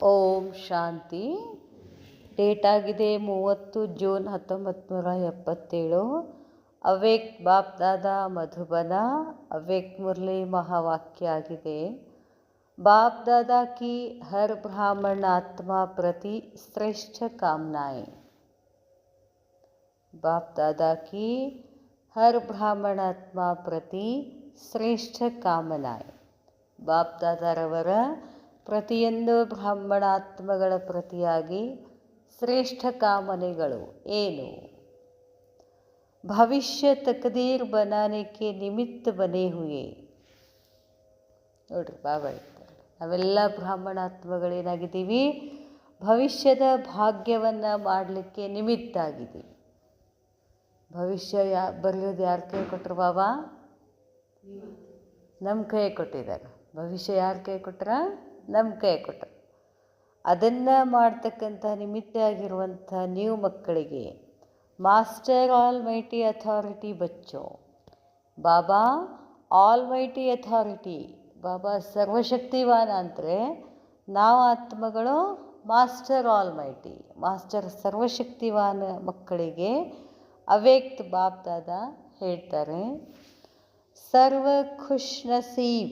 ಓಂ ಶಾಂತಿ. Date ಆಗಿದೆ 30 June 1977. ಅವ್ಯಕ್ತ ಬಾಪ್ ದಾದಾ ಮಧುಬನ. ಅವ್ಯಕ್ತ ಮುರಳಿ ಮಹಾವಾಕ್ಯ ಆಗಿದೆ. ಬಾಪ್ ದಾದಾ ಕಿ ಹರ್ ಬ್ರಾಹ್ಮಣ ಆತ್ಮ ಪ್ರತಿ ಶ್ರೇಷ್ಠ ಕಾಮನಾएं. ಬಾಪ್ ದಾದಾ ಕಿ ಹರ್ ಬ್ರಾಹ್ಮಣ ಆತ್ಮ ಪ್ರತಿ ಶ್ರೇಷ್ಠ ಕಾಮನಾएं. ಬಾಪ್ ದಾದಾರವರ ಪ್ರತಿಯೊಂದು ಬ್ರಾಹ್ಮಣಾತ್ಮಗಳ ಪ್ರತಿಯಾಗಿ ಶ್ರೇಷ್ಠ ಕಾಮನೆಗಳು ಏನು? ಭವಿಷ್ಯ ತಕದೀರ್ ಬನಾನೆಕ್ಕೆ ನಿಮಿತ್ತ ಬನೆ ಹುಯೆ. ನೋಡ್ರಿ, ಬಾಬಾ ಹೇಳ್ತಾರೆ, ನಾವೆಲ್ಲ ಬ್ರಾಹ್ಮಣಾತ್ಮಗಳೇನಾಗಿದ್ದೀವಿ? ಭವಿಷ್ಯದ ಭಾಗ್ಯವನ್ನು ಮಾಡಲಿಕ್ಕೆ ನಿಮಿತ್ತ ಆಗಿದ್ದೀವಿ. ಭವಿಷ್ಯ ಬರೆಯೋದು ಯಾರ ಕೈ ಕೊಟ್ಟರು? ಬಾಬಾ ನಮ್ಮ ಕೈ ಕೊಟ್ಟಿದ್ದಾರೆ. ಭವಿಷ್ಯ ಯಾರ ಕೈ ಕೊಟ್ರ? ನಮ್ಮ ಕೈ ಕೊಟ್ಟರು. ಅದನ್ನು ಮಾಡ್ತಕ್ಕಂಥ ನಿಮಿತ್ತ ಆಗಿರುವಂಥ ನೀವು ಮಕ್ಕಳಿಗೆ ಮಾಸ್ಟರ್ ಆಲ್ ಮೈಟಿ ಅಥಾರಿಟಿ ಬಚ್ಚೋ. ಬಾಬಾ ಆಲ್ ಮೈಟಿ ಅಥಾರಿಟಿ. ಬಾಬಾ ಸರ್ವಶಕ್ತಿವಾನ ಅಂದರೆ ನಾವು ಆತ್ಮಗಳು ಮಾಸ್ಟರ್ ಆಲ್ ಮೈಟಿ, ಮಾಸ್ಟರ್ ಸರ್ವಶಕ್ತಿವಾನ ಮಕ್ಕಳಿಗೆ ಅವ್ಯಕ್ತ ಬಾಪ್ ದಾದಾ ಹೇಳ್ತಾರೆ, सर्व खुश नसीब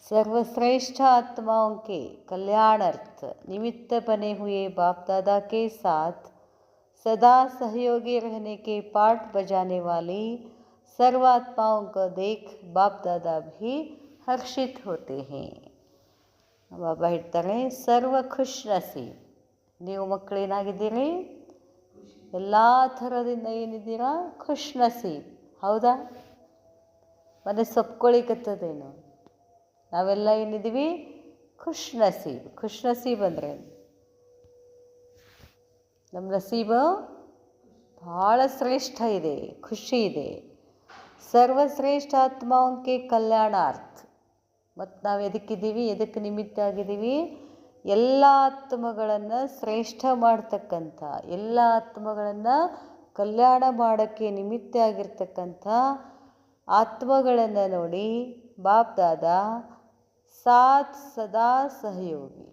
सर्वश्रेष्ठ आत्माओं के कल्याणार्थ निमित्त बने हुए बाप दादा के साथ सदा सहयोगी रहने के पाठ बजाने वाली सर्व आत्माओं को देख बाप दादा भी हर्षित होते हैं. ಬಾಬಾ ಹೇಳ್ತಾರೆ, ಸರ್ವ ಖುಷ್ ನಸೀಬ್. ನೀವು ಮಕ್ಕಳೇನಾಗಿದ್ದೀರಿ? ಎಲ್ಲ ಥರದಿಂದ ಏನಿದ್ದೀರಾ? ಖುಷ್ ನಸೀಬ್. ಹೌದಾ? ಮನಸ್ಸು ಒಪ್ಕೊಳ್ಳಿಕತ್ತದೇನು? ನಾವೆಲ್ಲ ಏನಿದ್ದೀವಿ? ಖುಷ್ ನಸೀಬ್. ಖುಷ್ ನಸೀಬ್ ಅಂದರೆ ನಮ್ಮ ನಸೀಬು ಭಾಳ ಶ್ರೇಷ್ಠ ಇದೆ, ಖುಷಿ ಇದೆ. ಸರ್ವಶ್ರೇಷ್ಠ ಆತ್ಮಾಂಕೆ ಕಲ್ಯಾಣಾರ್ಥ. ಮತ್ತು ನಾವು ಎದಕ್ಕಿದ್ದೀವಿ? ಎದಕ್ಕೆ ನಿಮಿತ್ತ ಆಗಿದ್ದೀವಿ? ಎಲ್ಲ ಆತ್ಮಗಳನ್ನು ಶ್ರೇಷ್ಠ ಮಾಡ್ತಕ್ಕಂಥ, ಎಲ್ಲ ಆತ್ಮಗಳನ್ನು ಕಲ್ಯಾಣ ಮಾಡೋಕ್ಕೆ ನಿಮಿತ್ತ ಆಗಿರ್ತಕ್ಕಂಥ ಆತ್ಮಗಳನ್ನು ನೋಡಿ ಬಾಪ್ ದಾದಾ ಸಾಥ್ ಸದಾ ಸಹಯೋಗಿ.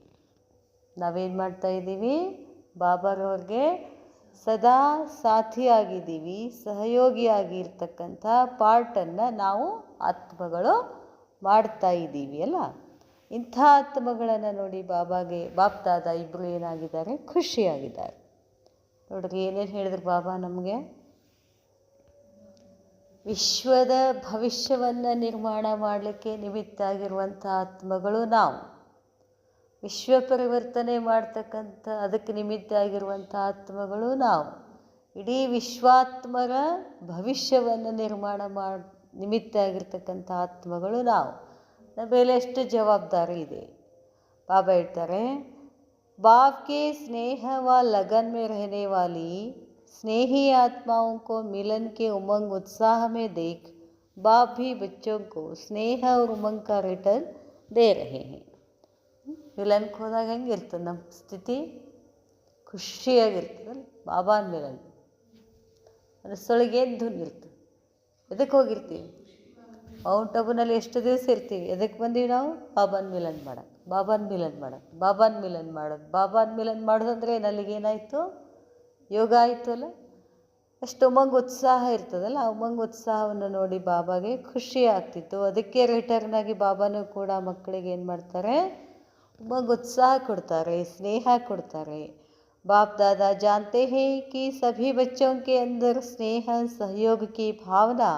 ನಾವೇನು ಮಾಡ್ತಾ ಇದ್ದೀವಿ? ಬಾಬಾರವ್ರಿಗೆ ಸದಾ ಸಾಥಿಯಾಗಿದ್ದೀವಿ, ಸಹಯೋಗಿಯಾಗಿ ಇರ್ತಕ್ಕಂಥ ಪಾರ್ಟನ್ನು ನಾವು ಆತ್ಮಗಳು ಮಾಡ್ತಾ ಇದ್ದೀವಿ ಅಲ್ಲ. ಇಂಥ ಆತ್ಮಗಳನ್ನು ನೋಡಿ ಬಾಪ್ ದಾದಾ ಇಬ್ಬರು ಏನಾಗಿದ್ದಾರೆ? ಖುಷಿಯಾಗಿದ್ದಾರೆ. ನೋಡ್ರಿ, ಏನೇನು ಹೇಳಿದ್ರು ಬಾಬಾ ನಮಗೆ? ವಿಶ್ವದ ಭವಿಷ್ಯವನ್ನು ನಿರ್ಮಾಣ ಮಾಡಲಿಕ್ಕೆ ನಿಮಿತ್ತ ಆಗಿರುವಂಥ ಆತ್ಮಗಳು ನಾವು. ವಿಶ್ವ ಪರಿವರ್ತನೆ ಮಾಡ್ತಕ್ಕಂಥ ಅದಕ್ಕೆ ನಿಮಿತ್ತ ಆಗಿರುವಂಥ ಆತ್ಮಗಳು ನಾವು. ಇಡೀ ವಿಶ್ವಾತ್ಮರ ಭವಿಷ್ಯವನ್ನು ನಿರ್ಮಾಣ ನಿಮಿತ್ತ ಆಗಿರ್ತಕ್ಕಂಥ ಆತ್ಮಗಳು ನಾವು. ನಮ್ಮ ಮೇಲೆ ಎಷ್ಟು ಜವಾಬ್ದಾರಿ ಇದೆ. ಬಾಬಾ ಹೇಳ್ತಾರೆ, बाप के स्नेह व लगन में रहने वाली स्नेही आत्माओं को मिलन के उमंग उत्साह में देख बाप भी बच्चों को स्नेह और उमंग का रिटर्न दे रहे हैं. ಮಿಲನ್ಗೆ ಹೋದಾಗ ಹೆಂಗಿರ್ತದೆ ನಮ್ಮ ಸ್ಥಿತಿ? ಖುಷಿಯಾಗಿರ್ತದಲ್ಲ. ಬಾಬಾನ ಮಿಲನ್ ಮನಸ್ಸೊಳಗೆ ಏನು ಧುನ್ ಇರ್ತದೆ. ಎದಕ್ಕೆ ಹೋಗಿರ್ತೀವಿ? ಮೌಂಟ್ ಅಬುನಲ್ಲಿ ಎಷ್ಟು ದಿವಸ ಇರ್ತೀವಿ? ಎದಕ್ಕೆ ಬಂದೀವಿ ನಾವು? ಬಾಬಾನ ಮಿಲನ್ ಮಾಡೋದು, ಬಾಬಾನ ಮಿಲನ್ ಮಾಡೋದು, ಬಾಬಾನ ಮಿಲನ್ ಮಾಡೋದು. ಬಾಬಾನ ಮಿಲನ್ ಮಾಡೋದಂದ್ರೆ ನಲ್ಲಿಗೇನಾಯಿತು? ಯೋಗ ಆಯಿತು ಅಲ್ಲ. ಅಷ್ಟು ಉಮಂಗ್ ಉತ್ಸಾಹ ಇರ್ತದಲ್ಲ. ಆ ಉಮಂಗ್ ಉತ್ಸಾಹವನ್ನು ನೋಡಿ ಬಾಬಾಗೆ ಖುಷಿ ಆಗ್ತಿತ್ತು. ಅದಕ್ಕೆ ರಿಟರ್ನ್ ಆಗಿ ಬಾಬಾನೂ ಕೂಡ ಮಕ್ಕಳಿಗೆ ಏನು ಮಾಡ್ತಾರೆ? ಉಮಂಗ್ ಉತ್ಸಾಹ ಕೊಡ್ತಾರೆ, ಸ್ನೇಹ ಕೊಡ್ತಾರೆ. ಬಾಪ್ ದಾದಾ जानते हैं कि सभी बच्चों के अंदर स्नेह सहयोग की भावना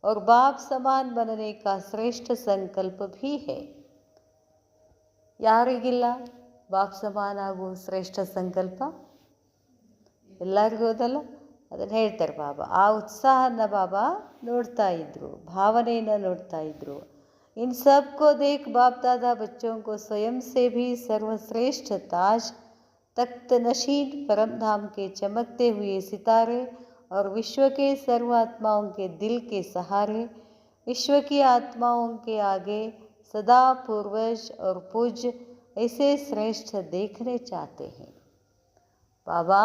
और बाप समान बनने का श्रेष्ठ संकल्प भी है. ಯಾರಿಗಿಲ್ಲ ಬಾಪ್ ಸಮಾನ ಆಗುವ ಶ್ರೇಷ್ಠ ಸಂಕಲ್ಪ? ಎಲ್ಲರಿಗೂ ಹೋದಲ್ಲ. ಅದನ್ನು ಹೇಳ್ತಾರೆ ಬಾಬಾ. ಆ ಉತ್ಸಾಹನ ಬಾಬಾ ನೋಡ್ತಾ ಇದ್ರು, ಭಾವನೆಯನ್ನು ನೋಡ್ತಾ ಇದ್ರು. इन सब को देख बाप दादा बच्चों को स्वयं से भी सर्वश्रेष्ठ ताज तख्त नशीन परम धाम के चमकते हुए सितारे और विश्व के सर्व आत्माओं के दिल के सहारे, विश्व की आत्माओं के आगे सदा पूर्वज और पूज्य ऐसे श्रेष्ठ देखने चाहते हैं. ಬಾಬಾ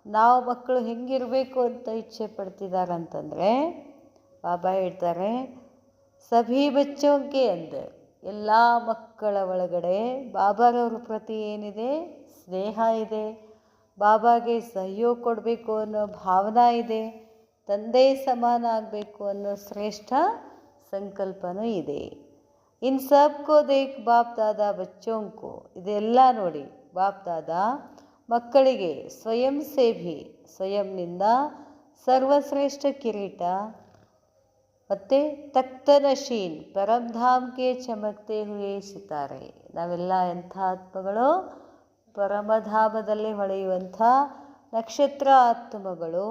ನಾವು ಮಕ್ಕಳು ಹೆಂಗಿರಬೇಕು ಅಂತ ಇಚ್ಛೆ ಪಡ್ತಿದ್ದಾರೆ ಅಂತಂದರೆ ಬಾಬಾ ಹೇಳ್ತಾರೆ, ಸಭಿ ಬಚ್ಚೋಂ ಕೆ ಅಂದರ್, ಎಲ್ಲ ಮಕ್ಕಳು ಮಕ್ಕಳ ಒಳಗಡೆ ಬಾಬಾರವ್ರ ಪ್ರತಿ ಏನಿದೆ, ಸ್ನೇಹ ಇದೆ, ಬಾಬಾಗೆ ಸಹಯೋಗ ಕೊಡಬೇಕು ಅನ್ನೋ ಭಾವನಾ ಇದೆ, ತಂದೆ ಸಮಾನ ಆಗಬೇಕು ಅನ್ನೋ ಶ್ರೇಷ್ಠ ಸಂಕಲ್ಪನೂ ಇದೆ. ಇನ್ ಸಬ್ಕೋ ದೇಖ್ ಬಾಪ್ ದಾದಾ ಬಚ್ಚೋಂಕೋ, ಇದೆಲ್ಲ ನೋಡಿ ಬಾಪ್ ದಾದಾ ಮಕ್ಕಳಿಗೆ ಸ್ವಯಂ ಸೇವಿ, ಸ್ವಯಂನಿಂದ ಸರ್ವಶ್ರೇಷ್ಠ ಕಿರೀಟ ಮತ್ತು ತಖ್ತನಶೀನ್ ಪರಮಧಾಮ್ಗೆ ಚಮಕ್ತೆ ಹುಯೇ ಸಿತಾರೆ. ನಾವೆಲ್ಲ ಎಂಥ ಆತ್ಮಗಳು, ಪರಮಧಾಮದಲ್ಲಿ ಹೊಳೆಯುವಂಥ ನಕ್ಷತ್ರ ಆತ್ಮಗಳು.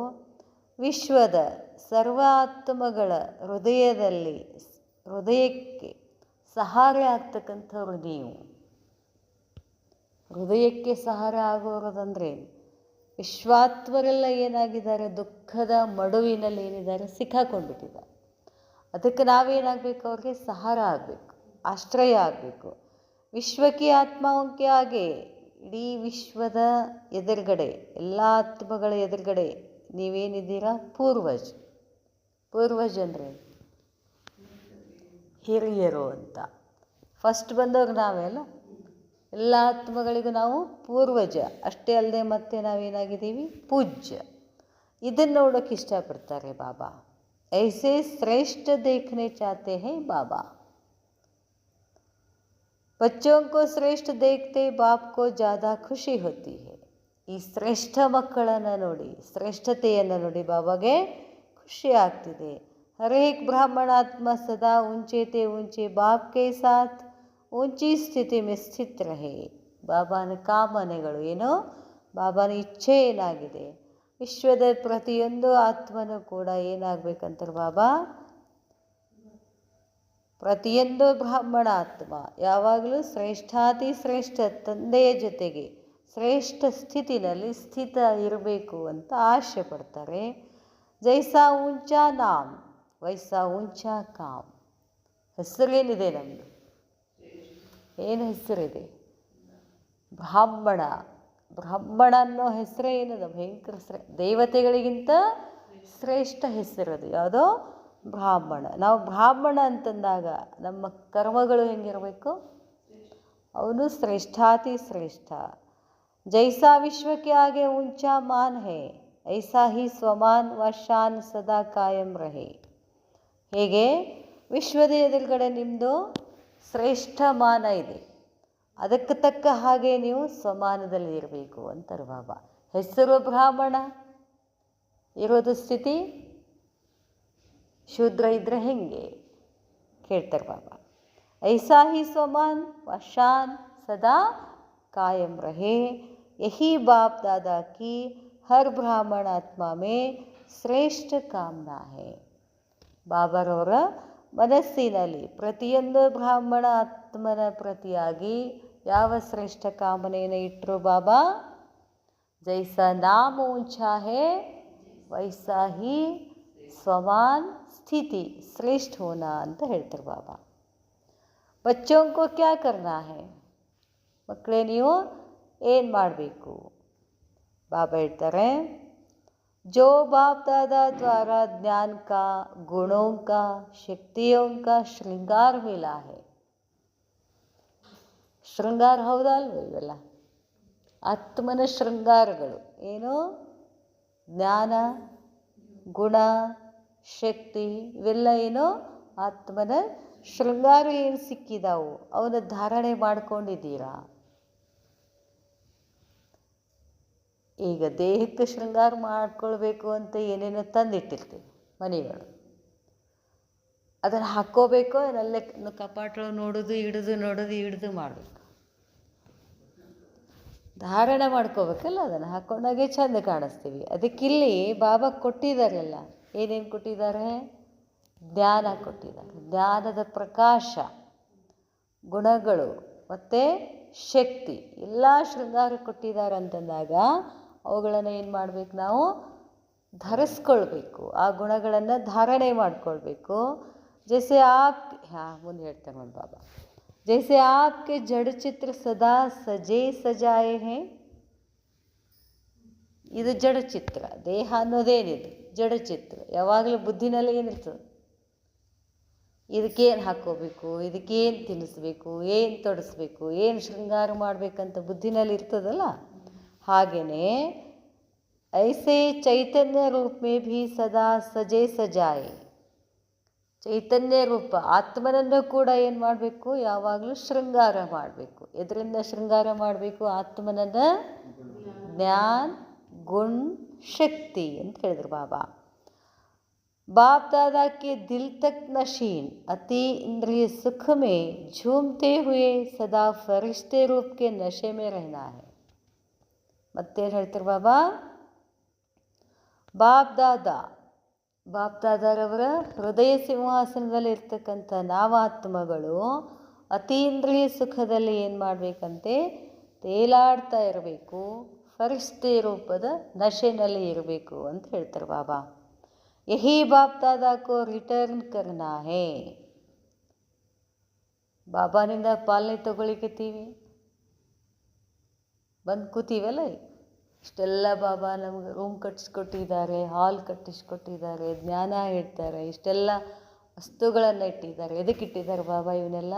ವಿಶ್ವದ ಸರ್ವ ಆತ್ಮಗಳ ಹೃದಯಕ್ಕೆ ಸಹಾರೆ ಆಗ್ತಕ್ಕಂಥವ್ರು ನೀವು. ಹೃದಯಕ್ಕೆ ಸಹಾರ ಆಗೋದಂದ್ರೆ ವಿಶ್ವಾತ್ಮರೆಲ್ಲ ಏನಾಗಿದ್ದಾರೆ, ದುಃಖದ ಮಡುವಿನಲ್ಲಿ ಏನಿದ್ದಾರೆ, ಸಿಕ್ಕಾಕೊಂಡ್ಬಿಟ್ಟಿದ್ದಾರೆ. ಅದಕ್ಕೆ ನಾವೇನಾಗಬೇಕು, ಅವ್ರಿಗೆ ಸಹಾರ ಆಗಬೇಕು, ಆಶ್ರಯ ಆಗಬೇಕು. ವಿಶ್ವಕ್ಕೆ ಆತ್ಮಾವಂಕೆ ಹಾಗೆ ಇಡೀ ವಿಶ್ವದ ಎದುರುಗಡೆ, ಎಲ್ಲ ಆತ್ಮಗಳ ಎದುರುಗಡೆ ನೀವೇನಿದ್ದೀರಾ, ಪೂರ್ವಜ್ ಅಂದರೆ ಹಿರಿಯರು ಅಂತ. ಫಸ್ಟ್ ಬಂದವ್ರು ನಾವೇ ಅಲ್ಲ, ಎಲ್ಲ ಆತ್ಮಗಳಿಗೂ ನಾವು ಪೂರ್ವಜ. ಅಷ್ಟೇ ಅಲ್ಲದೆ ಮತ್ತೆ ನಾವೇನಾಗಿದ್ದೀವಿ, ಪೂಜ್ಯ. ಇದನ್ನು ನೋಡೋಕ್ಕೆ ಇಷ್ಟಪಡ್ತಾರೆ ಬಾಬಾ. ಐಸೆ ಶ್ರೇಷ್ಠ ದೇಖನೆ ಚಾಹತೆ ಹೈ ಬಾಬಾ. बच्चों को श्रेष्ठ देखते बाप को ज़्यादा ಖುಷಿ होती है. ಈ ಶ್ರೇಷ್ಠ ಮಕ್ಕಳನ್ನು ನೋಡಿ, ಶ್ರೇಷ್ಠತೆಯನ್ನು ನೋಡಿ ಬಾಬಾಗೆ ಖುಷಿ ಆಗ್ತಿದೆ. ಹರೇಕ್ ಬ್ರಾಹ್ಮಣಾತ್ಮ ಸದಾ ಊಂಚೆ ಊಂಚೆ ಬಾಪ್ ಕೆ ಸಾಥ್ ಊಂಚಿ ಸ್ಥಿತಿ ಮೇ ಸ್ಥಿತ್ ರಹೆ. ಬಾಬಾನ ಕಾಮನೆಗಳು ಏನೋ, ಬಾಬಾನ ಇಚ್ಛೆ ಏನಾಗಿದೆ, ವಿಶ್ವದ ಪ್ರತಿಯೊಂದು ಆತ್ಮನೂ ಕೂಡ ಏನಾಗಬೇಕಂತಾರೆ ಬಾಬಾ, ಪ್ರತಿಯೊಂದು ಬ್ರಾಹ್ಮಣ ಆತ್ಮ ಯಾವಾಗಲೂ ಶ್ರೇಷ್ಠಾತಿ ಶ್ರೇಷ್ಠ ತಂದೆಯ ಜೊತೆಗೆ ಶ್ರೇಷ್ಠ ಸ್ಥಿತಿನಲ್ಲಿ ಸ್ಥಿತ ಇರಬೇಕು ಅಂತ ಆಶೆ ಪಡ್ತಾರೆ. ಜೈಸಾ ಊಂಚಾ ನಾಮ್ ವೈಸಾ ಊಂಚಾ ಕಾಮ್. ಹೆಸರೇನಿದೆ ನಮ್ಮದು, ಏನು ಹೆಸರಿದೆ, ಬ್ರಾಹ್ಮಣ. ಬ್ರಾಹ್ಮಣ ಅನ್ನೋ ಹೆಸರೇ ಏನದು, ಭಯಂಕರ ದೇವತೆಗಳಿಗಿಂತ ಶ್ರೇಷ್ಠ ಹೆಸರದು ಯಾವುದೋ ಬ್ರಾಹ್ಮಣ. ನಾವು ಬ್ರಾಹ್ಮಣ ಅಂತಂದಾಗ ನಮ್ಮ ಕರ್ಮಗಳು ಹೆಂಗಿರಬೇಕು, ಅವನು ಶ್ರೇಷ್ಠಾತಿ ಶ್ರೇಷ್ಠ. ಜೈಸಾ ವಿಶ್ವಕ್ಕೆ ಆಗೆ ಊಂಚಾ ಮಾನ್ ಹೇ ಐಸಾ ಹಿ ಸ್ವಮಾನ್ ವ ಶಾನ್ ಸದಾ ಕಾಯಂ ರಹೆ. ಹೇಗೆ ವಿಶ್ವದ ಎದುರುಗಡೆ ನಿಮ್ಮದು ಶ್ರೇಷ್ಠ ಮಾನ ಇದೆ, ಅದಕ್ಕೆ ತಕ್ಕ ಹಾಗೆ ನೀವು ಸ್ವಮಾನದಲ್ಲಿ ಇರಬೇಕು ಅಂತಾರೆ ಬಾಬಾ. ಹೆಸರು ಬ್ರಾಹ್ಮಣ, ಇರೋದು ಸ್ಥಿತಿ ಶೂದ್ರ ಇದ್ದರೆ ಹೆಂಗೆ ಕೇಳ್ತಾರೆ ಬಾಬಾ. ಐಸಾ ಹಿ ಸ್ವಮಾನ್ ವ ಶಾನ್ ಸದಾ ಕಾಯಂ ರಹೆ. ಯಹಿ ಬಾಪ್ ದಾದಾ ಕಿ ಹರ್ ಬ್ರಾಹ್ಮಣ ಆತ್ಮ ಮೇ ಶ್ರೇಷ್ಠ ಕಾಮನಾ ಹೇ. ಬಾಬಾರವರ ಮನಸ್ಸಿನಲ್ಲಿ ಪ್ರತಿಯೊಂದು ಬ್ರಾಹ್ಮಣ ಆತ್ಮನ ಪ್ರತಿಯಾಗಿ ಯಾವ ಶ್ರೇಷ್ಠ ಕಾಮನೆಯನ್ನು ಇಟ್ಟರು ಬಾಬಾ, ಜೈಸಾ ನಾಮ ಊಂಚಾ ಹೇ ವೈಸಾ ಹಿ ಸ್ವಮಾನ್ ಸ್ಥಿತಿ ಶ್ರೇಷ್ಠ ಹೋನಾ ಅಂತ ಹೇಳ್ತಾರೆ ಬಾಬಾ. ಬಚ್ಚೋಂಕೋ ಕ್ಯಾ ಕರ್ನಾ ಹೇ, ಮಕ್ಕಳೇ ನೀವು ಏನು ಮಾಡಬೇಕು, ಬಾಬಾ ಹೇಳ್ತಾರೆ, जो बाप दादा द्वारा ज्ञान का, गुणों का, शक्तियों का श्रृंगार मिला है. ಶೃಂಗಾರ ಹೌದಾ ಅಲ್ವ ಇವೆಲ್ಲ ಆತ್ಮನ ಶೃಂಗಾರಗಳು. ಏನು ಜ್ಞಾನ, ಗುಣ, ಶಕ್ತಿ, ಇವೆಲ್ಲ ಏನೋ ಆತ್ಮನ ಶೃಂಗಾರ ಏನು ಸಿಕ್ಕಿದಾವು, ಅವನ ಧಾರಣೆ ಮಾಡ್ಕೊಂಡಿದ್ದೀರಾ. ಈಗ ದೇಹಕ್ಕೆ ಶೃಂಗಾರ ಮಾಡ್ಕೊಳ್ಬೇಕು ಅಂತ ಏನೇನೋ ತಂದಿಟ್ಟಿರ್ತೀವಿ ಮನೆಗಳು, ಅದನ್ನು ಹಾಕ್ಕೋಬೇಕು, ಅದಲ್ಲೇ ಕಪಾಟೊಳಗೆ ನೋಡೋದು ಹಿಡಿದು ಮಾಡಬೇಕು, ಧಾರಣೆ ಮಾಡ್ಕೋಬೇಕಲ್ಲ. ಅದನ್ನು ಹಾಕ್ಕೊಂಡಾಗೆ ಚೆಂದ ಕಾಣಿಸ್ತೀವಿ. ಅದಕ್ಕಿಲ್ಲಿ ಬಾಬಾ ಕೊಟ್ಟಿದ್ದಾರಲ್ಲ, ಏನೇನು ಕೊಟ್ಟಿದ್ದಾರೆ, ಜ್ಞಾನ ಕೊಟ್ಟಿದ್ದಾರೆ, ಜ್ಞಾನದ ಪ್ರಕಾಶ, ಗುಣಗಳು ಮತ್ತು ಶಕ್ತಿ ಎಲ್ಲ ಶೃಂಗಾರ ಕೊಟ್ಟಿದ್ದಾರೆ ಅಂತಂದಾಗ ಅವುಗಳನ್ನು ಏನು ಮಾಡಬೇಕು, ನಾವು ಧರಿಸ್ಕೊಳ್ಬೇಕು, ಆ ಗುಣಗಳನ್ನು ಧಾರಣೆ ಮಾಡಿಕೊಳ್ಬೇಕು. ಜೈಸೆ ಮುಂದೆ ಹೇಳ್ತಾರೆ ನೋಡಿ ಬಾಬಾ, ಜೈಸೆ ಆಪ್ಕೆ ಜಡ ಚಿತ್ರ ಸದಾ ಸಜೆ ಸಜಾಯೆ ಹೇ. ಇದು ಜಡಚಿತ್ರ, ದೇಹ ಅನ್ನೋದೇನಿದೆ ಜಡಚಿತ್ರ, ಯಾವಾಗಲೂ ಬುದ್ಧಿನಲ್ಲಿ ಏನಿರ್ತದೆ, ಇದಕ್ಕೇನು ಹಾಕ್ಕೋಬೇಕು, ಇದಕ್ಕೇನು ತಿನ್ನಿಸ್ಬೇಕು, ಏನು ತೊಡಿಸ್ಬೇಕು, ಏನು ಶೃಂಗಾರ ಮಾಡಬೇಕಂತ ಬುದ್ಧಿನಲ್ಲಿ ಇರ್ತದಲ್ಲ. ಹಾಗೆಯೇ ಐಸೆ ಚೈತನ್ಯ ರೂಪ ಮೇ ಭೀ ಸದಾ ಸಜೆ ಸಜಾಯೆ. ಚೈತನ್ಯ ರೂಪ ಆತ್ಮನನ್ನು ಕೂಡ ಏನು ಮಾಡಬೇಕು, ಯಾವಾಗಲೂ ಶೃಂಗಾರ ಮಾಡಬೇಕು. ಎದರಿಂದ ಶೃಂಗಾರ ಮಾಡಬೇಕು? ಆತ್ಮನನ್ನು ಜ್ಞಾನ ಗುಣ ಶಕ್ತಿ ಅಂತ ಹೇಳಿದ್ರು ಬಾಬಾ. बाप दादा के दिल तक नशीन अति इंद्रिय सुख में झूमते हुए सदा फरिश्ते रूप के नशे में रहना है. ಮತ್ತೇನು ಹೇಳ್ತಾರೆ ಬಾಬಾ? ಬಾಪ್ ದಾದಾರವರ ಹೃದಯ ಸಿಂಹಾಸನದಲ್ಲಿ ಇರ್ತಕ್ಕಂಥ ನಾವಾತ್ಮಗಳು ಅತೀಂದ್ರಿಯ ಸುಖದಲ್ಲಿ ಏನು ಮಾಡಬೇಕಂತೆ? ತೇಲಾಡ್ತಾ ಇರಬೇಕು, ಫರಿಷ್ಠೆ ರೂಪದ ನಶೆನಲ್ಲಿ ಇರಬೇಕು ಅಂತ ಹೇಳ್ತಾರೆ ಬಾಬಾ. यही बाप दादा को रिटर्न करना है. ಬಾಬಾನಿಂದ ಪಾಲನೆ ತಗೊಳಿಕತ್ತೀವಿ, ಬಂದು ಕೂತೀವಲ್ಲ. ಇಷ್ಟೆಲ್ಲ ಬಾಬಾ ನಮಗೆ ರೂಮ್ ಕಟ್ಟಿಸ್ಕೊಟ್ಟಿದ್ದಾರೆ, ಹಾಲ್ ಕಟ್ಟಿಸ್ಕೊಟ್ಟಿದ್ದಾರೆ, ಜ್ಞಾನ ಹೇಳ್ತಾರೆ, ಇಷ್ಟೆಲ್ಲ ವಸ್ತುಗಳನ್ನು ಇಟ್ಟಿದ್ದಾರೆ. ಎದಕ್ಕೆ ಇಟ್ಟಿದ್ದಾರೆ ಬಾಬಾ ಇವನ್ನೆಲ್ಲ?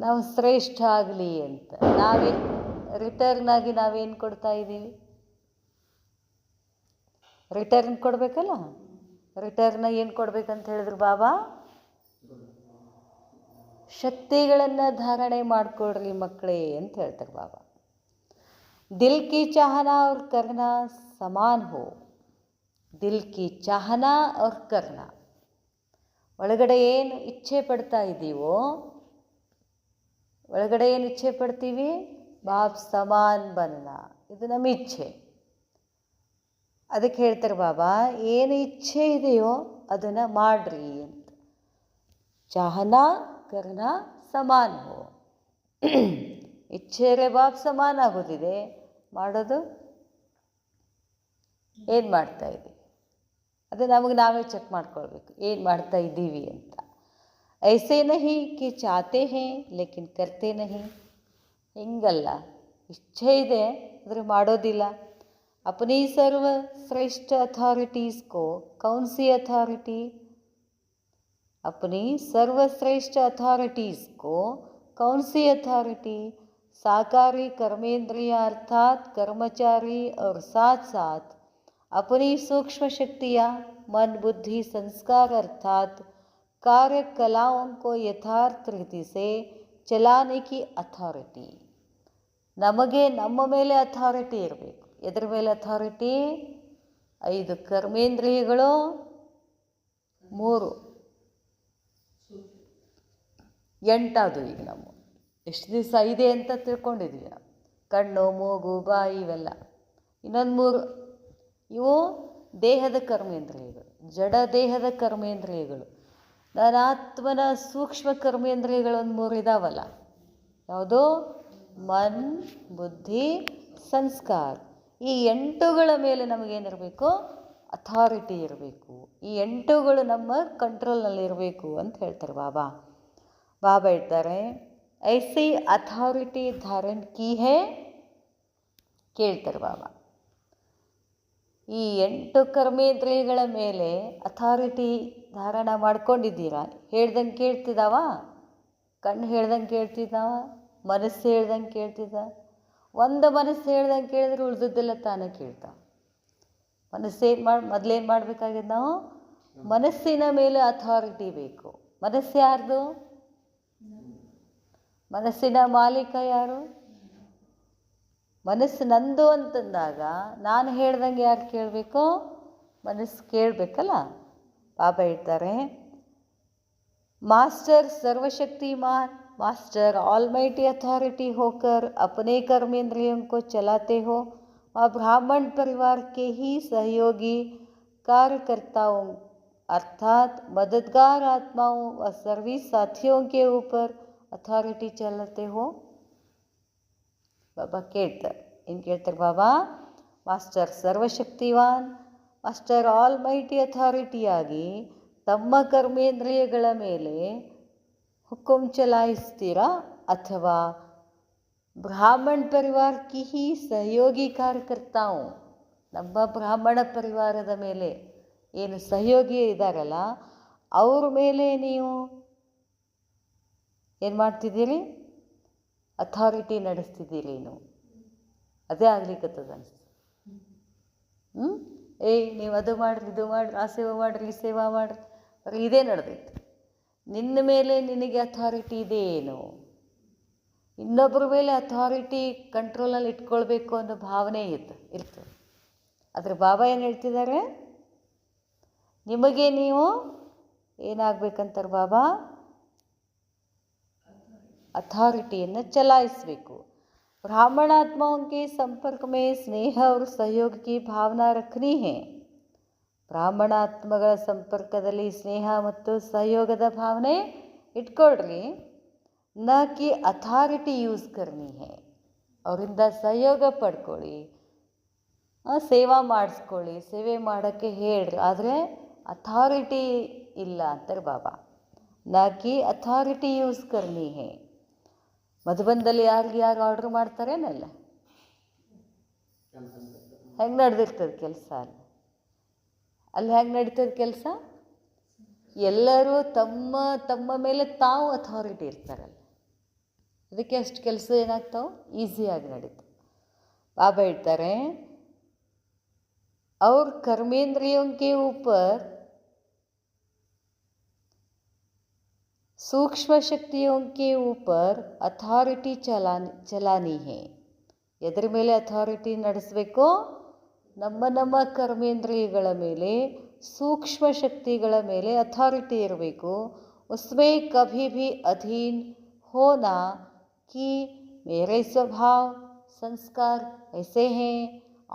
ನಾವು ಶ್ರೇಷ್ಠ ಆಗಲಿ ಅಂತ. ರಿಟರ್ನ್ ಆಗಿ ನಾವೇನು ಕೊಡ್ತಾ ಇದ್ದೀವಿ? ರಿಟರ್ನ್ ಕೊಡಬೇಕಲ್ಲ. ರಿಟರ್ನ ಏನು ಕೊಡ್ಬೇಕಂತ ಹೇಳಿದ್ರು ಬಾಬಾ? ಶಕ್ತಿಗಳನ್ನು ಧಾರಣೆ ಮಾಡಿಕೊಡ್ರಿ ಮಕ್ಕಳೇ ಅಂತ ಹೇಳ್ತಾರೆ ಬಾಬಾ. ದಿಲ್ ಕಿ ಚಾಹನಾ ಅವ್ರ ಕರ್ನಾ ಸಮಾನ್ ಹೋ. ದಿಲ್ ಕಿ ಚಾಹನಾ ಅವ್ರ ಕರ್ನಾ, ಒಳಗಡೆ ಏನು ಇಚ್ಛೆ ಪಡ್ತಾ ಇದ್ದೀವೋ, ಒಳಗಡೆ ಏನು ಇಚ್ಛೆ ಪಡ್ತೀವಿ? ಬಾಪ್ ಸಮಾನ್ ಬನ್ನ, ಇದು ನಮ್ಮ ಇಚ್ಛೆ. ಅದಕ್ಕೆ ಹೇಳ್ತಾರೆ ಬಾಬಾ, ಏನು ಇಚ್ಛೆ ಇದೆಯೋ ಅದನ್ನು ಮಾಡ್ರಿ ಅಂತ. ಚಾಹನಾ ಕರ್ನಾ ಸಮಾನ್ ಹೋ. ಇಚ್ಛೆರೆ ಬಾಪ್ ಸಮಾನ ಆಗೋದಿದೆ, ಮಾಡೋದು ಏನು ಮಾಡ್ತಾ ಇದ್ದೀವಿ? ಅದು ನಮಗೆ ನಾವೇ ಚೆಕ್ ಮಾಡ್ಕೊಳ್ಬೇಕು, ಏನು ಮಾಡ್ತಾ ಇದ್ದೀವಿ ಅಂತ. ಐಸೆ ನಹಿ ಕಿ ಚಾತೆ ಹೇ ಲೇಕಿನ್ ಕರ್ತೆ ನಹಿ. ಹಿಂಗಲ್ಲ, ಇಚ್ಛೆ ಇದೆ ಆದರೆ ಮಾಡೋದಿಲ್ಲ. अपनी सर्वश्रेष्ठ अथॉरिटीज़ को कौन सी अथॉरिटी? अपनी सर्वश्रेष्ठ अथॉरिटीज़ को कौन सी अथॉरिटी? साकारी कर्मेंद्रिय अर्थात कर्मचारी और साथ साथ अपनी सूक्ष्म शक्तियाँ मन बुद्धि संस्कार अर्थात कार्यकलाओं को यथार्थ रीति से चलाने की अथॉरिटी. ನಮಗೆ ನಮ್ಮ ಮೇಲೆ ಅಥಾರಿಟಿ ಇರಬೇಕು. ಎದ್ರ ಮೇಲೆ ಅಥಾರಿಟಿ? 5 ಕರ್ಮೇಂದ್ರಿಯಗಳು, 3 8 ಈಗ ನಾವು ಎಷ್ಟು ದಿವಸ ಇದೆ ಅಂತ ತಿಳ್ಕೊಂಡಿದ್ವಿ ನಾವು. ಕಣ್ಣು ಮೂಗು ಬಾಯಿ ಇವೆಲ್ಲ. ಇನ್ನೊಂದು 3 ಇವು ದೇಹದ ಕರ್ಮೇಂದ್ರಿಯಗಳು, ಜಡ ದೇಹದ ಕರ್ಮೇಂದ್ರಿಯಗಳು. ನನ್ನ ಆತ್ಮನ ಸೂಕ್ಷ್ಮ ಕರ್ಮೇಂದ್ರಿಯಗಳು ಒಂದು 3 ಇದಾವಲ್ಲ. ಯಾವುದು? ಮನ್ ಬುದ್ಧಿ ಸಂಸ್ಕಾರ. ಈ 8ಗಳ ಮೇಲೆ ನಮಗೇನಿರಬೇಕು? ಅಥಾರಿಟಿ ಇರಬೇಕು. ಈ 8ಗಳು ನಮ್ಮ ಕಂಟ್ರೋಲ್ನಲ್ಲಿರಬೇಕು ಅಂತ ಹೇಳ್ತಾರೆ ಬಾಬಾ. ಬಾಬಾ ಹೇಳ್ತಾರೆ, ಐಸಿ ಅಥಾರಿಟಿ ಧಾರಣ ಕಿ ಹೇ. ಕೇಳ್ತಾರೆ ಬಾಬಾ, ಈ 8 ಕರ್ಮೇಂದ್ರಿಯಗಳ ಮೇಲೆ ಅಥಾರಿಟಿ ಧಾರಣ ಮಾಡ್ಕೊಂಡಿದ್ದೀರಾ? ಹೇಳ್ದಂಗೆ ಕೇಳ್ತಿದ್ದಾವ? ಕಣ್ಣು ಹೇಳ್ದಂಗೆ ಕೇಳ್ತಿದ್ದಾವ? ಮನಸ್ಸು ಹೇಳ್ದಂಗೆ ಕೇಳ್ತಿದ್ದ? ಒಂದು ಮನಸ್ಸು ಹೇಳ್ದಂಗೆ ಕೇಳಿದ್ರೆ ಉಳಿದದ್ದೆಲ್ಲ ತಾನೇ ಕೇಳ್ತಾವ. ಮನಸ್ಸೇನು ಮೊದಲೇನು ಮಾಡಬೇಕಾಗಿದೆ? ನಾವು ಮನಸ್ಸಿನ ಮೇಲೆ ಅಥಾರಿಟಿ ಬೇಕು. ಮನಸ್ಸು ಯಾರ್ದು? ಮನಸ್ಸಿನ ಮಾಲೀಕ ಯಾರು? ಮನಸ್ಸು ನಂದು ಅಂತಂದಾಗ ನಾನು ಹೇಳ್ದಂಗೆ ಯಾರು ಕೇಳಬೇಕು? ಮನಸ್ಸು ಕೇಳಬೇಕಲ್ಲ. ಬಾಬಾ ಹೇಳ್ತಾರೆ, ಮಾಸ್ಟರ್ सर्वशक्तिमान, मास्टर ऑलमाइटी अथॉरिटी होकर अपने कर्मेंद्रियों को चलाते हो और ब्राह्मण परिवार के ही सहयोगी कार्यकर्ताओं अर्थात मददगार आत्माओं व सर्विस साथियों के ऊपर अथॉरिटी चलाते हो. बाबा ಕೇಳ್ತಾರೆ, ಏನು ಕೇಳ್ತಾರೆ ಬಾಬಾ? ಮಾಸ್ಟರ್ ಸರ್ವಶಕ್ತಿವಾನ್, ಮಾಸ್ಟರ್ ಆಲ್ಮೈಟಿ ಅಥಾರಿಟಿಯಾಗಿ ತಮ್ಮ ಕರ್ಮೇಂದ್ರಿಯಗಳ ಮೇಲೆ ಹುಕುಂ ಚಲಾಯಿಸ್ತೀರಾ ಅಥವಾ ಬ್ರಾಹ್ಮಣ ಪರಿವಾರ ಕಿ ಹಿ ಸಹಯೋಗಿ ಕಾರ್ಯಕರ್ತಾವು, ನಮ್ಮ ಬ್ರಾಹ್ಮಣ ಪರಿವಾರದ ಮೇಲೆ ಏನು ಸಹಯೋಗಿ ಇದ್ದಾರಲ್ಲ ಅವ್ರ ಮೇಲೆ ನೀವು ಏನು ಮಾಡ್ತಿದ್ದೀರಿ? ಅಥಾರಿಟಿ ನಡೆಸ್ತಿದ್ದೀರಿ ನೀವು. ಅದೇ ಆಗ್ಲಿಕ್ಕತ್ತದ ಅನಿಸ್ತು. ಏಯ್ ನೀವು ಅದು ಮಾಡಿರಿ, ಇದು ಮಾಡಿರಿ, ಆ ಸೇವಾ ಮಾಡಿರಿ, ಈ ಸೇವಾ ಮಾಡಿರಿ, ಬರೀ ಇದೇ ನಡೆದೈತೆ. ನಿನ್ನ ಮೇಲೆ ನಿನಗೆ ಅಥಾರಿಟಿ ಇದೆ ಏನು? ಇನ್ನೊಬ್ಬರ ಮೇಲೆ ಅಥಾರಿಟಿ ಕಂಟ್ರೋಲಲ್ಲಿ ಇಟ್ಕೊಳ್ಬೇಕು ಅನ್ನೋ ಭಾವನೆ ಇರ್ತದೆ. ಆದರೆ ಬಾಬಾ ಏನು ಹೇಳ್ತಿದ್ದಾರೆ? ನಿಮಗೆ ನೀವು ಏನಾಗಬೇಕಂತಾರೆ ಬಾಬಾ? ಅಥಾರಿಟಿಯನ್ನು ಚಲಾಯಿಸಬೇಕು. ब्राह्मणात्माओं के संपर्क में स्नेह और सहयोग की भावना रखनी है. ಬ್ರಾಹ್ಮಣಾತ್ಮಗಳ ಸಂಪರ್ಕದಲ್ಲಿ ಸ್ನೇಹ ಮತ್ತು ಸಹಯೋಗದ ಭಾವನೆ ಇಟ್ಕೊಳ್ರಿ. ನ ಕಿ ಅಥಾರಿಟಿ ಯೂಸ್ ಕರ್ನಿ ಹೇ. ಅವರಿಂದ ಸಹಯೋಗ ಪಡ್ಕೊಳ್ಳಿ, ಸೇವಾ ಮಾಡಿಸ್ಕೊಳ್ಳಿ, ಸೇವೆ ಮಾಡೋಕ್ಕೆ ಹೇಳ್ರಿ. ಆದರೆ ಅಥಾರಿಟಿ ಇಲ್ಲ ಅಂತಾರೆ ಬಾಬಾ. ನ ಕಿ ಅಥಾರಿಟಿ ಯೂಸ್ ಕರ್ನಿ ಹೇ. ಮಧುಬನದಲ್ಲಿ ಯಾರು ಆರ್ಡ್ರ್ ಮಾಡ್ತಾರೇನಲ್ಲ? ಹೆಂಗೆ ನಡೆದಿರ್ತದೆ ಕೆಲಸ? ಅಲ್ಲಿ ಹೆಂಗೆ ನಡೀತದೆ ಕೆಲಸ? ಎಲ್ಲರೂ ತಮ್ಮ ತಮ್ಮ ಮೇಲೆ ತಾವು ಅಥಾರಿಟಿ ಇರ್ತಾರಲ್ಲ, ಅದಕ್ಕೆ ಅಷ್ಟು ಕೆಲಸ ಏನಾಗ್ತಾವೆ? ಈಸಿಯಾಗಿ ನಡೀತವೆ. ಬಾಬಾ ಹೇಳ್ತಾರೆ, और कर्मेंद्रियों के ऊपर सूक्ष्म शक्तियों के ऊपर ಅಥಾರಿಟಿ ಚಲಾನಿ ಹೇ. ಎದರ ಮೇಲೆ ಅಥಾರಿಟಿ ನಡೆಸಬೇಕು? ನಮ್ಮ ಕರ್ಮೇಂದ್ರಿಯಗಳ ಮೇಲೆ, ಸೂಕ್ಷ್ಮ ಶಕ್ತಿಗಳ ಮೇಲೆ ಅಥಾರಿಟಿ ಇರಬೇಕು. ಉಸ್ಮೇ ಕಭಿ ಭಿ ಅಧೀನ್ ಹೋನಾ कि मेरे स्वभाव संस्कार ऐसे हैं,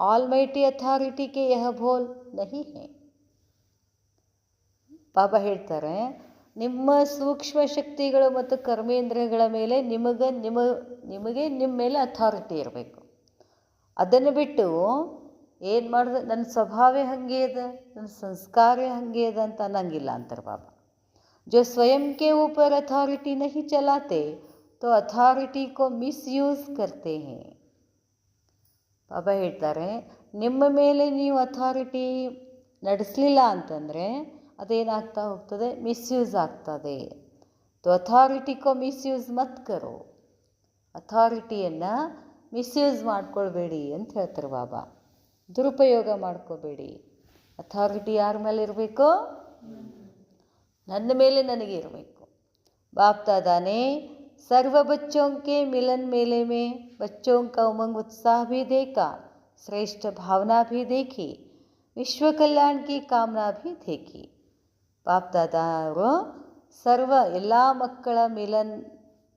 ऑलमाइटी अथॉरिटी के यह भूल नहीं है. ಬಾಬಾ ಹೇಳ್ತಾರೆ, ನಿಮ್ಮ ಸೂಕ್ಷ್ಮ ಶಕ್ತಿಗಳು ಮತ್ತು ಕರ್ಮೇಂದ್ರಿಯಗಳ ಮೇಲೆ ನಿಮಗೆ ನಿಮ್ಮ ಮೇಲೆ ಅಥಾರಿಟಿ ಇರಬೇಕು. ಅದನ್ನು ಬಿಟ್ಟು ಏನು ಮಾಡಿದೆ, ನನ್ನ ಸ್ವಭಾವೇ ಹಾಗೆ ಇದೆ, ನನ್ನ ಸಂಸ್ಕಾರೇ ಹಾಗೆ ಇದೆ ಅಂತ ಅನ್ನಂಗಿಲ್ಲ ಅಂತಾರೆ ಬಾಬಾ. जो स्वयं के ऊपर अथॉरिटी नहीं चलाते तो ಅಥಾರಿಟಿ ಕೋ ಮಿಸ್ಯೂಸ್ ಕರ್ತೆ ಹೇ. ಬಾಬಾ ಹೇಳ್ತಾರೆ, ನಿಮ್ಮ ಮೇಲೆ ನೀವು ಅಥಾರಿಟಿ ನಡೆಸಲಿಲ್ಲ ಅಂತಂದರೆ ಅದೇನಾಗ್ತಾ ಹೋಗ್ತದೆ? ಮಿಸ್ಯೂಸ್ ಆಗ್ತದೆ. ತೋ ಅಥಾರಿಟಿ ಕೋ ಮಿಸ್ಯೂಸ್ ಮತ್ ಕರೋ. ಅಥಾರಿಟಿಯನ್ನು ಮಿಸ್ಯೂಸ್ ಮಾಡ್ಕೊಳ್ಬೇಡಿ ಅಂತ ಹೇಳ್ತಾರೆ ಬಾಬಾ. ದುರುಪಯೋಗ ಮಾಡ್ಕೋಬೇಡಿ. ಅಥಾರಿಟಿ ಯಾರ ಮೇಲೆ ಇರಬೇಕು? ನನ್ನ ಮೇಲೆ ನನಗೆ ಇರಬೇಕು. ಬಾಪ್ दादा ने सर्व बच्चों के मिलन मेले में बच्चों का उमंग उत्साह भी देखा, श्रेष्ठ भावना भी देखी, विश्व कल्याण की कामना भी देखी. ಬಾಪ್ ದಾದಾ ಅವರು ಎಲ್ಲ ಮಕ್ಕಳ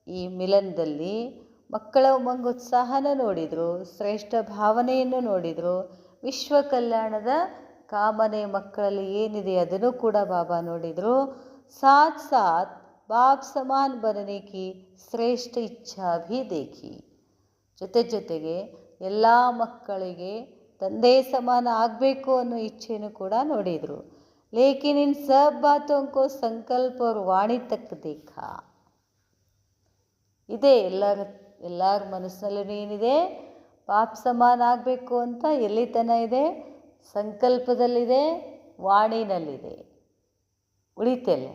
ಈ ಮಿಲನದಲ್ಲಿ ಮಕ್ಕಳ ಉಮಂಗ ಉತ್ಸಾಹನ ನೋಡಿದರು, ಶ್ರೇಷ್ಠ ಭಾವನೆಯನ್ನು ನೋಡಿದರು, ವಿಶ್ವ ಕಲ್ಯಾಣದ ಕಾಮನೆ ಮಕ್ಕಳಲ್ಲಿ ಏನಿದೆ ಅದನ್ನು ಕೂಡ ಬಾಬಾ ನೋಡಿದರು. ಸಾಥ್ ಸಾಥ್ ಬಾಪ್ ಸಮಾನ್ ಬನನೆ ಕಿ ಶ್ರೇಷ್ಠ ಇಚ್ಛಾ ಭೀ ದೇಖಿ. ಜೊತೆಗೆ ಎಲ್ಲ ಮಕ್ಕಳಿಗೆ ತಂದೆ ಸಮಾನ ಆಗಬೇಕು ಅನ್ನೋ ಇಚ್ಛೆಯನ್ನು ಕೂಡ ನೋಡಿದರು. ಲೇಕಿನ್ ಇನ್ ಸಬ್ ಬಾತೋं को ಸಂಕಲ್ಪ और ವಾಣಿ ತಕ್ ದೇಖಾ. ಇದೆ ಎಲ್ಲರ ಮನಸ್ಸಿನಲ್ಲಿ ಏನಿದೆ? ಬಾಪ್ ಸಮಾನ ಆಗಬೇಕು ಅಂತ ಎಲ್ಲಿ ತನ ಇದೆ? ಸಂಕಲ್ಪದಲ್ಲಿದೆ, ವಾಣಿನಲ್ಲಿದೆ. ಉಳಿತಲ್ಲ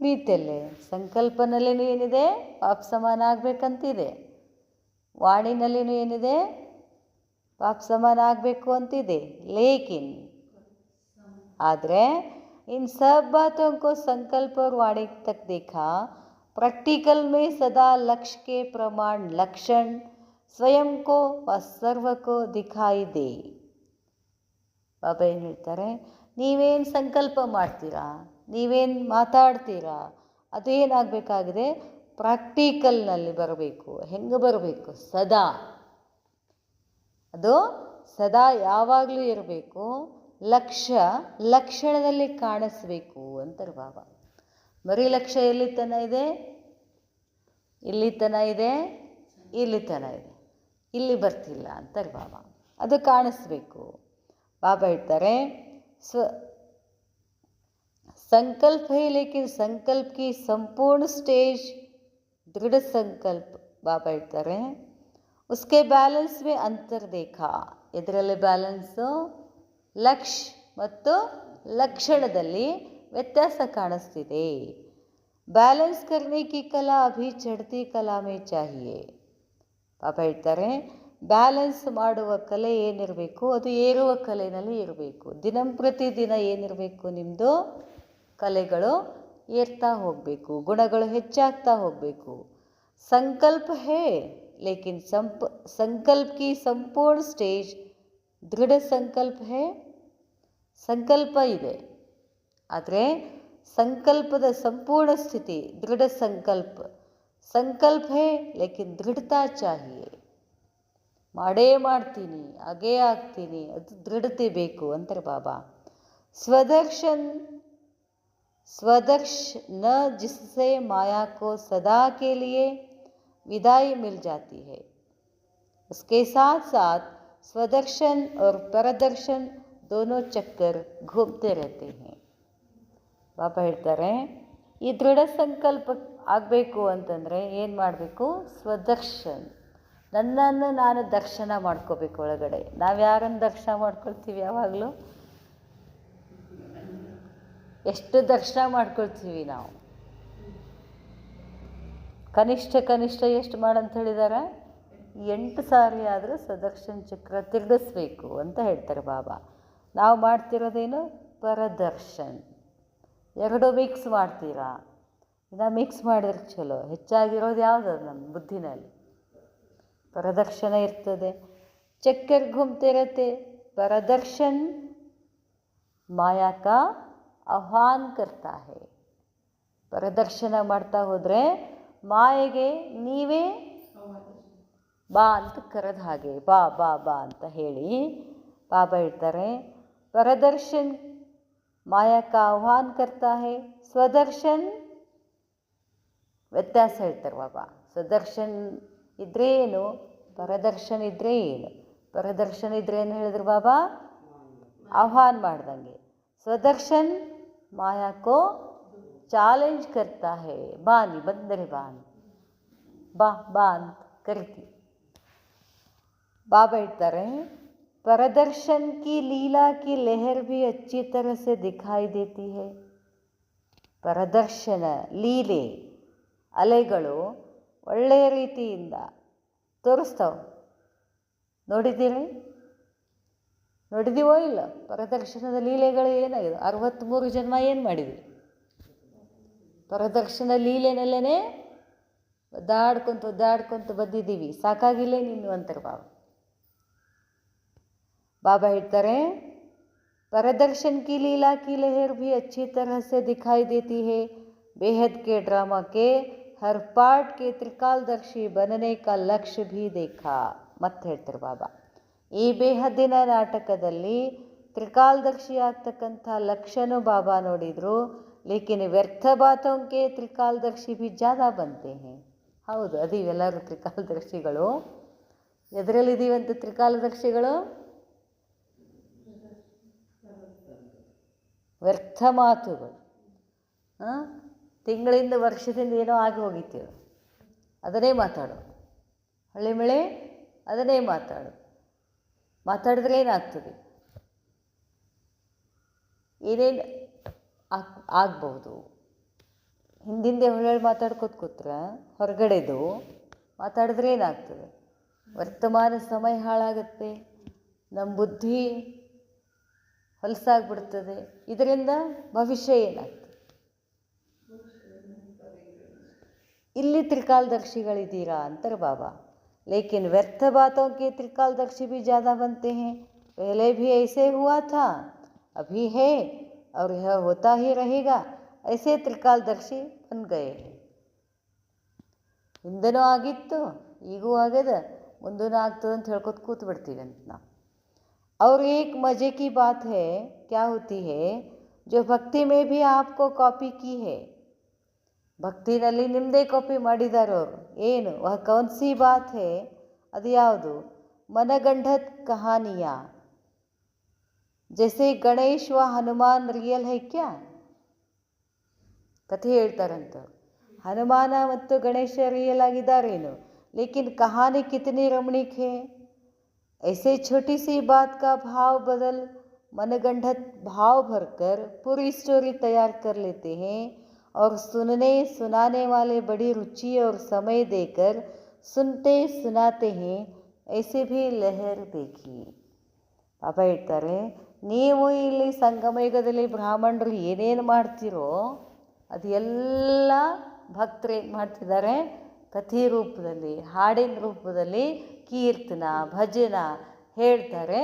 ಉಳಿತಲ್ಲೇ? ಸಂಕಲ್ಪನಲ್ಲಿನೂ ಏನಿದೆ? ಬಾಪ್ ಸಮಾನ ಆಗಬೇಕಂತಿದೆ. ವಾಣಿನಲ್ಲಿನೂ ಏನಿದೆ? ಬಾಪ್ ಸಮಾನ ಆಗಬೇಕು ಅಂತಿದೆ. ಲೇಕಿನ್ ಆದರೆ इन सब बातों को संकल्प और वाणी तक देखा, प्रैक्टिकल में सदा लक्ष्य के प्रमाण लक्षण स्वयं को व सर्व को दिखाई दे. ಬಾಬಾ ಏನು ಹೇಳ್ತಾರೆ? ನೀವೇನು ಸಂಕಲ್ಪ ಮಾಡ್ತೀರಾ, ನೀವೇನು ಮಾತಾಡ್ತೀರಾ, ಅದೇನಾಗಬೇಕಾಗಿದೆ? ಪ್ರಾಕ್ಟಿಕಲ್ನಲ್ಲಿ ಬರಬೇಕು. ಹೆಂಗೆ ಬರಬೇಕು? ಅದು ಸದಾ ಯಾವಾಗಲೂ ಇರಬೇಕು. ಲಕ್ಷಣದಲ್ಲಿ ಕಾಣಿಸ್ಬೇಕು ಅಂತಾರೆ ಬಾಬಾ. ಬರೀ ಲಕ್ಷ್ಯ ಎಲ್ಲಿ ತನ ಇದೆ? ಇಲ್ಲಿ ತನ ಇದೆ, ಇಲ್ಲಿ ತನ ಇದೆ, ಇಲ್ಲಿ ಬರ್ತಿಲ್ಲ ಅಂತಾರೆ ಬಾಬಾ. ಅದು ಕಾಣಿಸ್ಬೇಕು. ಬಾಬಾ ಹೇಳ್ತಾರೆ, संकल्प है लेकिन संकल्प की संपूर्ण स्टेज दृढ़ संकल्प. ಬಾಬಾ ಹೇಳ್ತಾರೆ, उसके बैलेंस में अंतर देखा. ಇದರಲ್ಲಿ ಬ್ಯಾಲೆನ್ಸು ಲಕ್ಷ್ ಮತ್ತು ಲಕ್ಷಣದಲ್ಲಿ ವ್ಯತ್ಯಾಸ ಕಾಣಿಸ್ತಿದೆ. ಬ್ಯಾಲೆನ್ಸ್ ಕರ್ನೆ ಕಿ ಕಲಾ ಅಭಿ ಚढ़ती ಕಲಾ ಮೇ ಚಾಹಿಯೇ. ಪಾಪ ಹೇಳ್ತಾರೆ, ಬ್ಯಾಲೆನ್ಸ್ ಮಾಡುವ ಕಲೆ ಏನಿರಬೇಕು ಅದು ಏರುವ ಕಲೆಯಲ್ಲಿ ಇರಬೇಕು. ದಿನಂಪ್ರತಿ ದಿನ ಏನಿರಬೇಕು, ನಿಮ್ಮದು ಕಲೆಗಳು ಏರ್ತಾ ಹೋಗಬೇಕು, ಗುಣಗಳು ಹೆಚ್ಚಾಗ್ತಾ ಹೋಗಬೇಕು. ಸಂಕಲ್ಪ ಹೇ ಲೇಕಿನ್ ಸಂಕಲ್ಪ ಕಿ ಸಂಪೂರ್ಣ ಸ್ಟೇಜ್ ದೃಢ ಸಂಕಲ್ಪ ಹೇ. ಸಂಕಲ್ಪ ಇದೆ, ಆದರೆ ಸಂಕಲ್ಪದ ಸಂಪೂರ್ಣ ಸ್ಥಿತಿ ದೃಢ ಸಂಕಲ್ಪ. ಸಂಕಲ್ಪ ಹೇ ಲೇಕಿನ್ ದೃಢತಾ ಚಾಹಿಯೇ. ಮಾಡೇ ಮಾಡ್ತೀನಿ, ಹಾಗೇ ಆಗ್ತೀನಿ, ಅದು ದೃಢತೆ ಬೇಕು ಅಂತಾರೆ ಬಾಬಾ. स्वदर्श न जिससे माया को सदा के लिए विदाई मिल जाती है, उसके साथ साथ स्वदर्शन और परदर्शन दोनों चक्कर घूमते रहते हैं. ಬಾಬಾ ಹೇಳ್ತಾರೆ, ಈ ದೃಢ ಸಂಕಲ್ಪ ಆಗಬೇಕು ಅಂತಂದರೆ ಏನು ಮಾಡಬೇಕು? ಸ್ವದರ್ಶನ್, ನನ್ನನ್ನು ನಾನು ದರ್ಶನ ಮಾಡ್ಕೋಬೇಕು. ಒಳಗಡೆ ನಾವು ಯಾರನ್ನು ದರ್ಶನ ಮಾಡ್ಕೊಳ್ತೀವಿ? ಯಾವಾಗಲೂ ಎಷ್ಟು ದರ್ಶನ ಮಾಡ್ಕೊಳ್ತೀವಿ ನಾವು? ಕನಿಷ್ಠ ಎಷ್ಟು ಮಾಡಂತ ಹೇಳಿದ್ದಾರೆ? 8 ಸಾರಿ ಆದರೂ ಸ್ವದರ್ಶನ ಚಕ್ರ ತಿರುಗಿಸ್ಬೇಕು ಅಂತ ಹೇಳ್ತಾರೆ ಬಾಬಾ. ನಾವು ಮಾಡ್ತಿರೋದೇನು? ಪರದರ್ಶನ್. ಎರಡು ಮಿಕ್ಸ್ ಮಾಡ್ತೀರಾ? ಇನ್ನು ಮಿಕ್ಸ್ ಮಾಡಿದ್ರೆ ಚಲೋ. ಹೆಚ್ಚಾಗಿರೋದು ಯಾವುದು? ನಮ್ಮ ಬುದ್ಧಿನಲ್ಲಿ ಪರದರ್ಶನ ಇರ್ತದೆ. ಚಕ್ಕರ್ ಘೂಮ್ತೆ ಇರತ್ತೆ. ಪರದರ್ಶನ್ ಮಾಯಾ ಕಾ ಆಹ್ವಾನ ಕರ್ತಾ ಹೇ. ಪರದರ್ಶನ ಮಾಡ್ತಾ ಹೋದರೆ ಮಾಯೆಗೆ ನೀವೇ ಬಾ ಅಂತ ಕರೆದ ಹಾಗೆ, ಬಾ ಬಾ ಬಾ ಅಂತ ಹೇಳಿ ಬಾಬಾ ಹೇಳ್ತಾರೆ, ಪರದರ್ಶನ್ ಮಾಯಾ ಕಾ ಆಹ್ವಾನ ಕರ್ತಾ ಹೇ. ಸ್ವದರ್ಶನ್ ವ್ಯತ್ಯಾಸ ಹೇಳ್ತಾರೆ ಬಾಬಾ. ಸ್ವದರ್ಶನ್ ಇದ್ರೆ ಏನು, ಪರದರ್ಶನ ಇದ್ರೆ ಏನು? ಪರದರ್ಶನ ಇದ್ರೆ ಏನು ಹೇಳಿದ್ರು ಬಾಬಾ? ಆಹ್ವಾನ ಮಾಡ್ದಂಗೆ. ಸ್ವದರ್ಶನ್ ಮಾಯಾ ಕೋ ಚಾಲೆಂಜ್ ಕರ್ತಾ ಹೇ. ಬಾ, ನೀ ಬಂದರೆ ಬಾ, ಬಾ ಬಾ ಅಂತ ಕರಿತೀವಿ. ಬಾಬಾ ಹೇಳ್ತಾರೆ, ಪರದರ್ಶನ್ ಕಿ ಲೀಲಾ ಕಿ ಲೆಹರ್ ಭಿ ಅಚ್ಚಿ ತರ ಸೆ ದಿಖಾಯಿ ದೇತಿ ಹೈ. ಪರದರ್ಶನ ಲೀಲೆ ಅಲೆಗಳು ಒಳ್ಳೆಯ ರೀತಿಯಿಂದ ತೋರಿಸ್ತಾವೆ. ನೋಡಿದ್ದೀವೋ ಇಲ್ಲ? ಪರದರ್ಶನದ ಲೀಲೆಗಳು ಏನಾಗಿದೆ? 63 ಜನ್ಮ ಏನು ಮಾಡಿದ್ವಿ? ಪರದರ್ಶನ ಲೀಲೆನಲ್ಲೇ ಒದ್ದಾಡ್ಕೊಂತ ಬಂದಿದ್ದೀವಿ. ಸಾಕಾಗಿಲ್ಲೇ ನೀನು ಅಂತಾರೆ ಬಾಬಾ. ಬಾಬಾ ಹೇಳ್ತಾರೆ, ಪರದರ್ಶನ್ ಕಿ ಲೀಲಾ ಕಿ ಲಹರ್ ಭಿ ಅಚ್ಚಿ तरह से दिखाई देती है. बेहद के ड्रामा के हर पार्ट के त्रिकालदर्शी बनने का लक्ष्य भी देखा. ಮತ್ತೆ ಹೇಳ್ತಾರೆ ಬಾಬಾ, ಈ ಬೇಹದ್ದಿನ ನಾಟಕದಲ್ಲಿ ತ್ರಿಕಾಲದರ್ಶಿ ಆಗ್ತಕ್ಕಂಥ ಲಕ್ಷ್ಯನೂ ಬಾಬಾ ನೋಡಿದರು. ಲೇಕಿನ್ ವ್ಯರ್ಥ ಬಾತೋಂಕೆ ತ್ರಿಕಾಲದರ್ಶಿ ಭಿ ಜ್ಯಾದಾ ಬಂತೆ ಹೇ. ಹೌದು, ಅದೀವೆಲ್ಲರೂ ತ್ರಿಕಾಲದರ್ಶಿಗಳು. ಎದರಲ್ಲಿದ್ದೀವಂತ ತ್ರಿಕಾಲದರ್ಶಿಗಳು? ವ್ಯರ್ಥ ಮಾತುಗಳು. ತಿಂಗಳಿಂದ ವರ್ಷದಿಂದ ಏನೋ ಆಗಿ ಹೋಗಿತ್ತು, ಅದನ್ನೇ ಮಾತಾಡು. ಹಳ್ಳಿ ಮಳೆ ಅದನ್ನೇ ಮಾತಾಡಿದ್ರೆ ಏನಾಗ್ತದೆ? ಏನೇನು ಆಗ್ಬೋದು? ಹಿಂದಿಂದೆ ಹೊಳ್ಳಿ ಮಾತಾಡ್ಕೊತ ಹೊರಗಡೆದು ಮಾತಾಡಿದ್ರೆ ಏನಾಗ್ತದೆ? ವರ್ತಮಾನ ಸಮಯ ಹಾಳಾಗುತ್ತೆ, ನಮ್ಮ ಬುದ್ಧಿ ಹೊಲಸಾಗ್ಬಿಡ್ತದೆ. ಇದರಿಂದ ಭವಿಷ್ಯ ಏನಾಗ್ತದೆ? ಇಲ್ಲಿ ತ್ರಿಕಾಲದರ್ಶಿಗಳಿದ್ದೀರಾ ಅಂತಾರೆ ಬಾಬಾ. लेकिन व्यर्थ बातों के त्रिकालदर्शी भी ज़्यादा बनते हैं. पहले भी ऐसे हुआ था, अभी है और यह होता ही रहेगा. ऐसे त्रिकालदर्शी बन गए हैं. ಹಿಂದೆನೂ ಆಗಿತ್ತು, ಈಗೂ ಆಗ್ಯದ, ಮುಂದೂ ಆಗ್ತದೆ ಅಂತ ಹೇಳ್ಕೊತ ಕೂತು ಬಿಡ್ತೀವಿ ಅಂತ ನಾವು. और एक मज़े की बात है, क्या होती है, जो भक्ति में भी आपको कॉपी की है. ಭಕ್ತಿನಲ್ಲಿ ನಿಮ್ಮದೇ ಕಾಪಿ ಮಾಡಿದ್ದಾರೆ ಅವರು. ಏನು? ವಹ ಕೌನ್ ಸಿ ಬಾತ್ ಹೇ, ಅದು ಯಾವುದು? ಮನಗಂಢತ್ ಕಹಾನಿಯ. ಜೈಸೆ ಗಣೇಶ್ ವ ಹನುಮಾನ್ ರಿಯಲ್ ಹೈ ಕ್ಯಾ? ಕಥೆ ಹೇಳ್ತಾರಂತ. ಹನುಮಾನ ಮತ್ತು ಗಣೇಶ ರಿಯಲ್ ಆಗಿದ್ದಾರೇನು? ಲೇಕಿನ್ ಕಹಾನಿ ಕಿತನಿ ರಮಣೀಕ್ ಹೇ. ऐसे छोटी सी बात का भाव बदल मनगढ़ंत भाव भरकर पूरी स्टोरी तैयार कर लेते हैं और सुनने सुनाने वाले बड़ी रुचि और समय देकर सुनते सुनाते हैं. ऐसे भी लहर देखी. ಪಾಪ ಹೇಳ್ತಾರೆ, ನೀವು ಇಲ್ಲಿ ಸಂಗಮಯುಗದಲ್ಲಿ ಬ್ರಾಹ್ಮಣರು ಏನೇನು ಮಾಡ್ತೀರೋ ಅದು ಎಲ್ಲ ಭಕ್ತರು ಏನು ಮಾಡ್ತಿದ್ದಾರೆ, ಕಥೆ ರೂಪದಲ್ಲಿ, ಹಾಡಿನ ರೂಪದಲ್ಲಿ ಕೀರ್ತನ ಭಜನ ಹೇಳ್ತಾರೆ,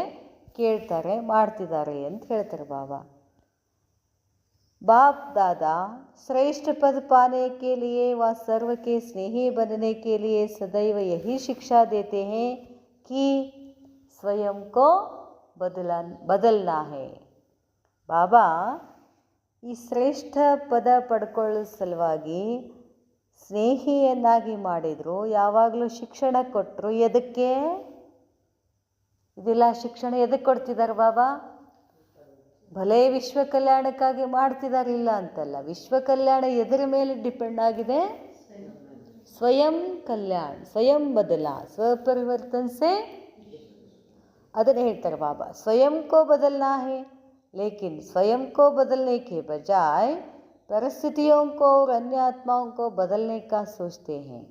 ಕೇಳ್ತಾರೆ, ಮಾಡ್ತಿದ್ದಾರೆ ಅಂತ ಹೇಳ್ತಾರೆ ಬಾಬಾ. बाप दादा श्रेष्ठ पद पाने के लिए व सर्व के स्नेही बनने के लिए सदैव यही शिक्षा देते हैं कि स्वयं को बदलना है. ಬಾಬಾ ಈ ಶ್ರೇಷ್ಠ ಪದ ಪಡ್ಕೊಳ್ಳೋ ಸಲುವಾಗಿ ಸ್ನೇಹಿಯನ್ನಾಗಿ ಮಾಡಿದರು, ಯಾವಾಗಲೂ ಶಿಕ್ಷಣ ಕೊಟ್ಟರು. ಎದಕ್ಕೆ ಇದೆಲ್ಲ ಶಿಕ್ಷಣ ಎದಕ್ಕೆ ಕೊಡ್ತಿದ್ದಾರೆ ಬಾಬಾ? ಭಲೇ ವಿಶ್ವ ಕಲ್ಯಾಣಕ್ಕಾಗಿ ಮಾಡ್ತಿದ್ದಾರೆ, ಇಲ್ಲ ಅಂತಲ್ಲ. ವಿಶ್ವ ಕಲ್ಯಾಣ ಎದರ ಮೇಲೆ ಡಿಪೆಂಡ್ ಆಗಿದೆ? ಸ್ವಯಂ ಕಲ್ಯಾಣ, ಸ್ವಯಂ ಬದಲ, ಸ್ವಪರಿವರ್ತನ್ ಸೆ. ಅದನ್ನೇ ಹೇಳ್ತಾರೆ ಬಾಬಾ, ಸ್ವಯಂ ಕೋ ಬದಲನಾ ಹೈ, ಲೇಕಿನ್ ಸ್ವಯಂ ಕೋ ಬದಲನೆ के बजाय परिस्थितियों को और अन्य आत्माओं को बदलने का सोचते हैं.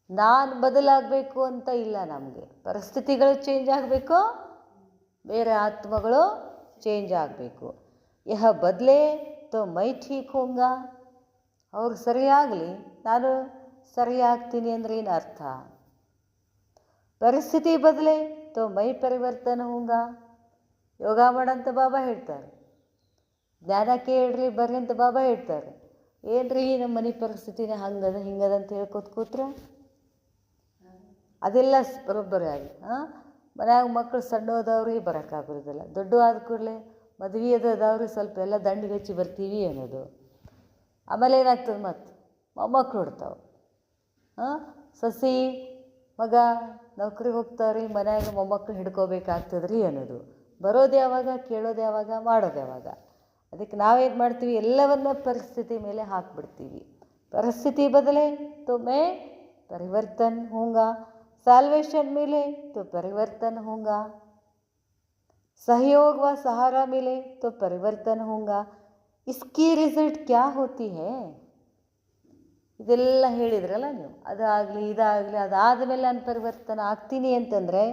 ನಾನು ಬದಲಾಗಬೇಕು ಅಂತ ಇಲ್ಲ ನಮಗೆ. ಪರಿಸ್ಥಿತಿಗಳು ಚೇಂಜ್ ಆಗಬೇಕು, ಬೇರೆ ಆತ್ಮಗಳು ಚೇಂಜ್ ಆಗಬೇಕು. ಯಹ ಬದಲೇ ತೋ ಮೈ ಠೀಕ್ ಹೋಂಗಾ, ಅವ್ರು ಸರಿಯಾಗಲಿ, ನಾನು ಸರಿಯಾಗ್ತೀನಿ ಅಂದ್ರೆ ಏನು ಅರ್ಥ? ಪರಿಸ್ಥಿತಿ ಬದಲೇ ತೋ ಮೈ ಪರಿವರ್ತನ ಹೋಂಗಾ. ಯೋಗ ಮಾಡಂತ ಬಾಬಾ ಹೇಳ್ತಾರೆ, ಜ್ಞಾನ ಕೇಳ್ರಿ ಬರ್ರಿ ಅಂತ ಬಾಬಾ ಹೇಳ್ತಾರೆ. ಏನ್ರಿ ನಮ್ಮ ಮನೆ ಪರಿಸ್ಥಿತಿನ ಹಂಗದ ಹಿಂಗದ ಅಂತ ಹೇಳ್ಕೊತ ಕೂತ್ರೆ ಅದೆಲ್ಲ ಬರೋಬ್ಬರಿ ಆಗಿ. ಮನ್ಯಾಗ ಮಕ್ಕಳು ಸಣ್ಣದವ್ರಿಗೆ ಬರೋಕ್ಕಾಗೋದಿಲ್ಲ, ದೊಡ್ಡ ಆದ ಕೂಡಲೇ ಮದುವೆ ಅದಾವ್ರಿಗೆ ಸ್ವಲ್ಪ ಎಲ್ಲ ದಂಡಿಗೆ ಹಚ್ಚಿ ಬರ್ತೀವಿ ಅನ್ನೋದು. ಆಮೇಲೆ ಏನಾಗ್ತದೆ, ಮತ್ತು ಮೊಮ್ಮಕ್ಕಳು ಹುಡ್ತಾವೆ. ಸಸಿ ಮಗ ನೌಕರಿಗೆ ಹೋಗ್ತಾವ್ರಿ, ಮನ್ಯಾಗ ಮೊಮ್ಮಕ್ಕಳು ಹಿಡ್ಕೋಬೇಕಾಗ್ತದ್ರಿ ಅನ್ನೋದು. ಬರೋದು ಯಾವಾಗ, ಕೇಳೋದು ಯಾವಾಗ, ಮಾಡೋದು ಯಾವಾಗ? ಅದಕ್ಕೆ ನಾವೇನು ಮಾಡ್ತೀವಿ, ಎಲ್ಲವನ್ನ ಪರಿಸ್ಥಿತಿ ಮೇಲೆ ಹಾಕ್ಬಿಡ್ತೀವಿ. ಪರಿಸ್ಥಿತಿ ಬದಲೇ ತೋ ಮೈ ಪರಿವರ್ತನ್ ಹೋಂಗಾ, साल्वेशन मिले तो परिवर्तन होगा, सहयोग व सहारा मिले तो परिवर्तन होगा. इसकी रिजल्ट क्या होती है? ಇದೆಲ್ಲ ಹೇಳಿದ್ರಲ್ಲ ನೀವು, ಅದಾಗಲಿ ಇದಾಗಲಿ ಅದಾದಮೇಲೆ ನಾನು ಪರಿವರ್ತನೆ ಆಗ್ತೀನಿ ಅಂತಂದರೆ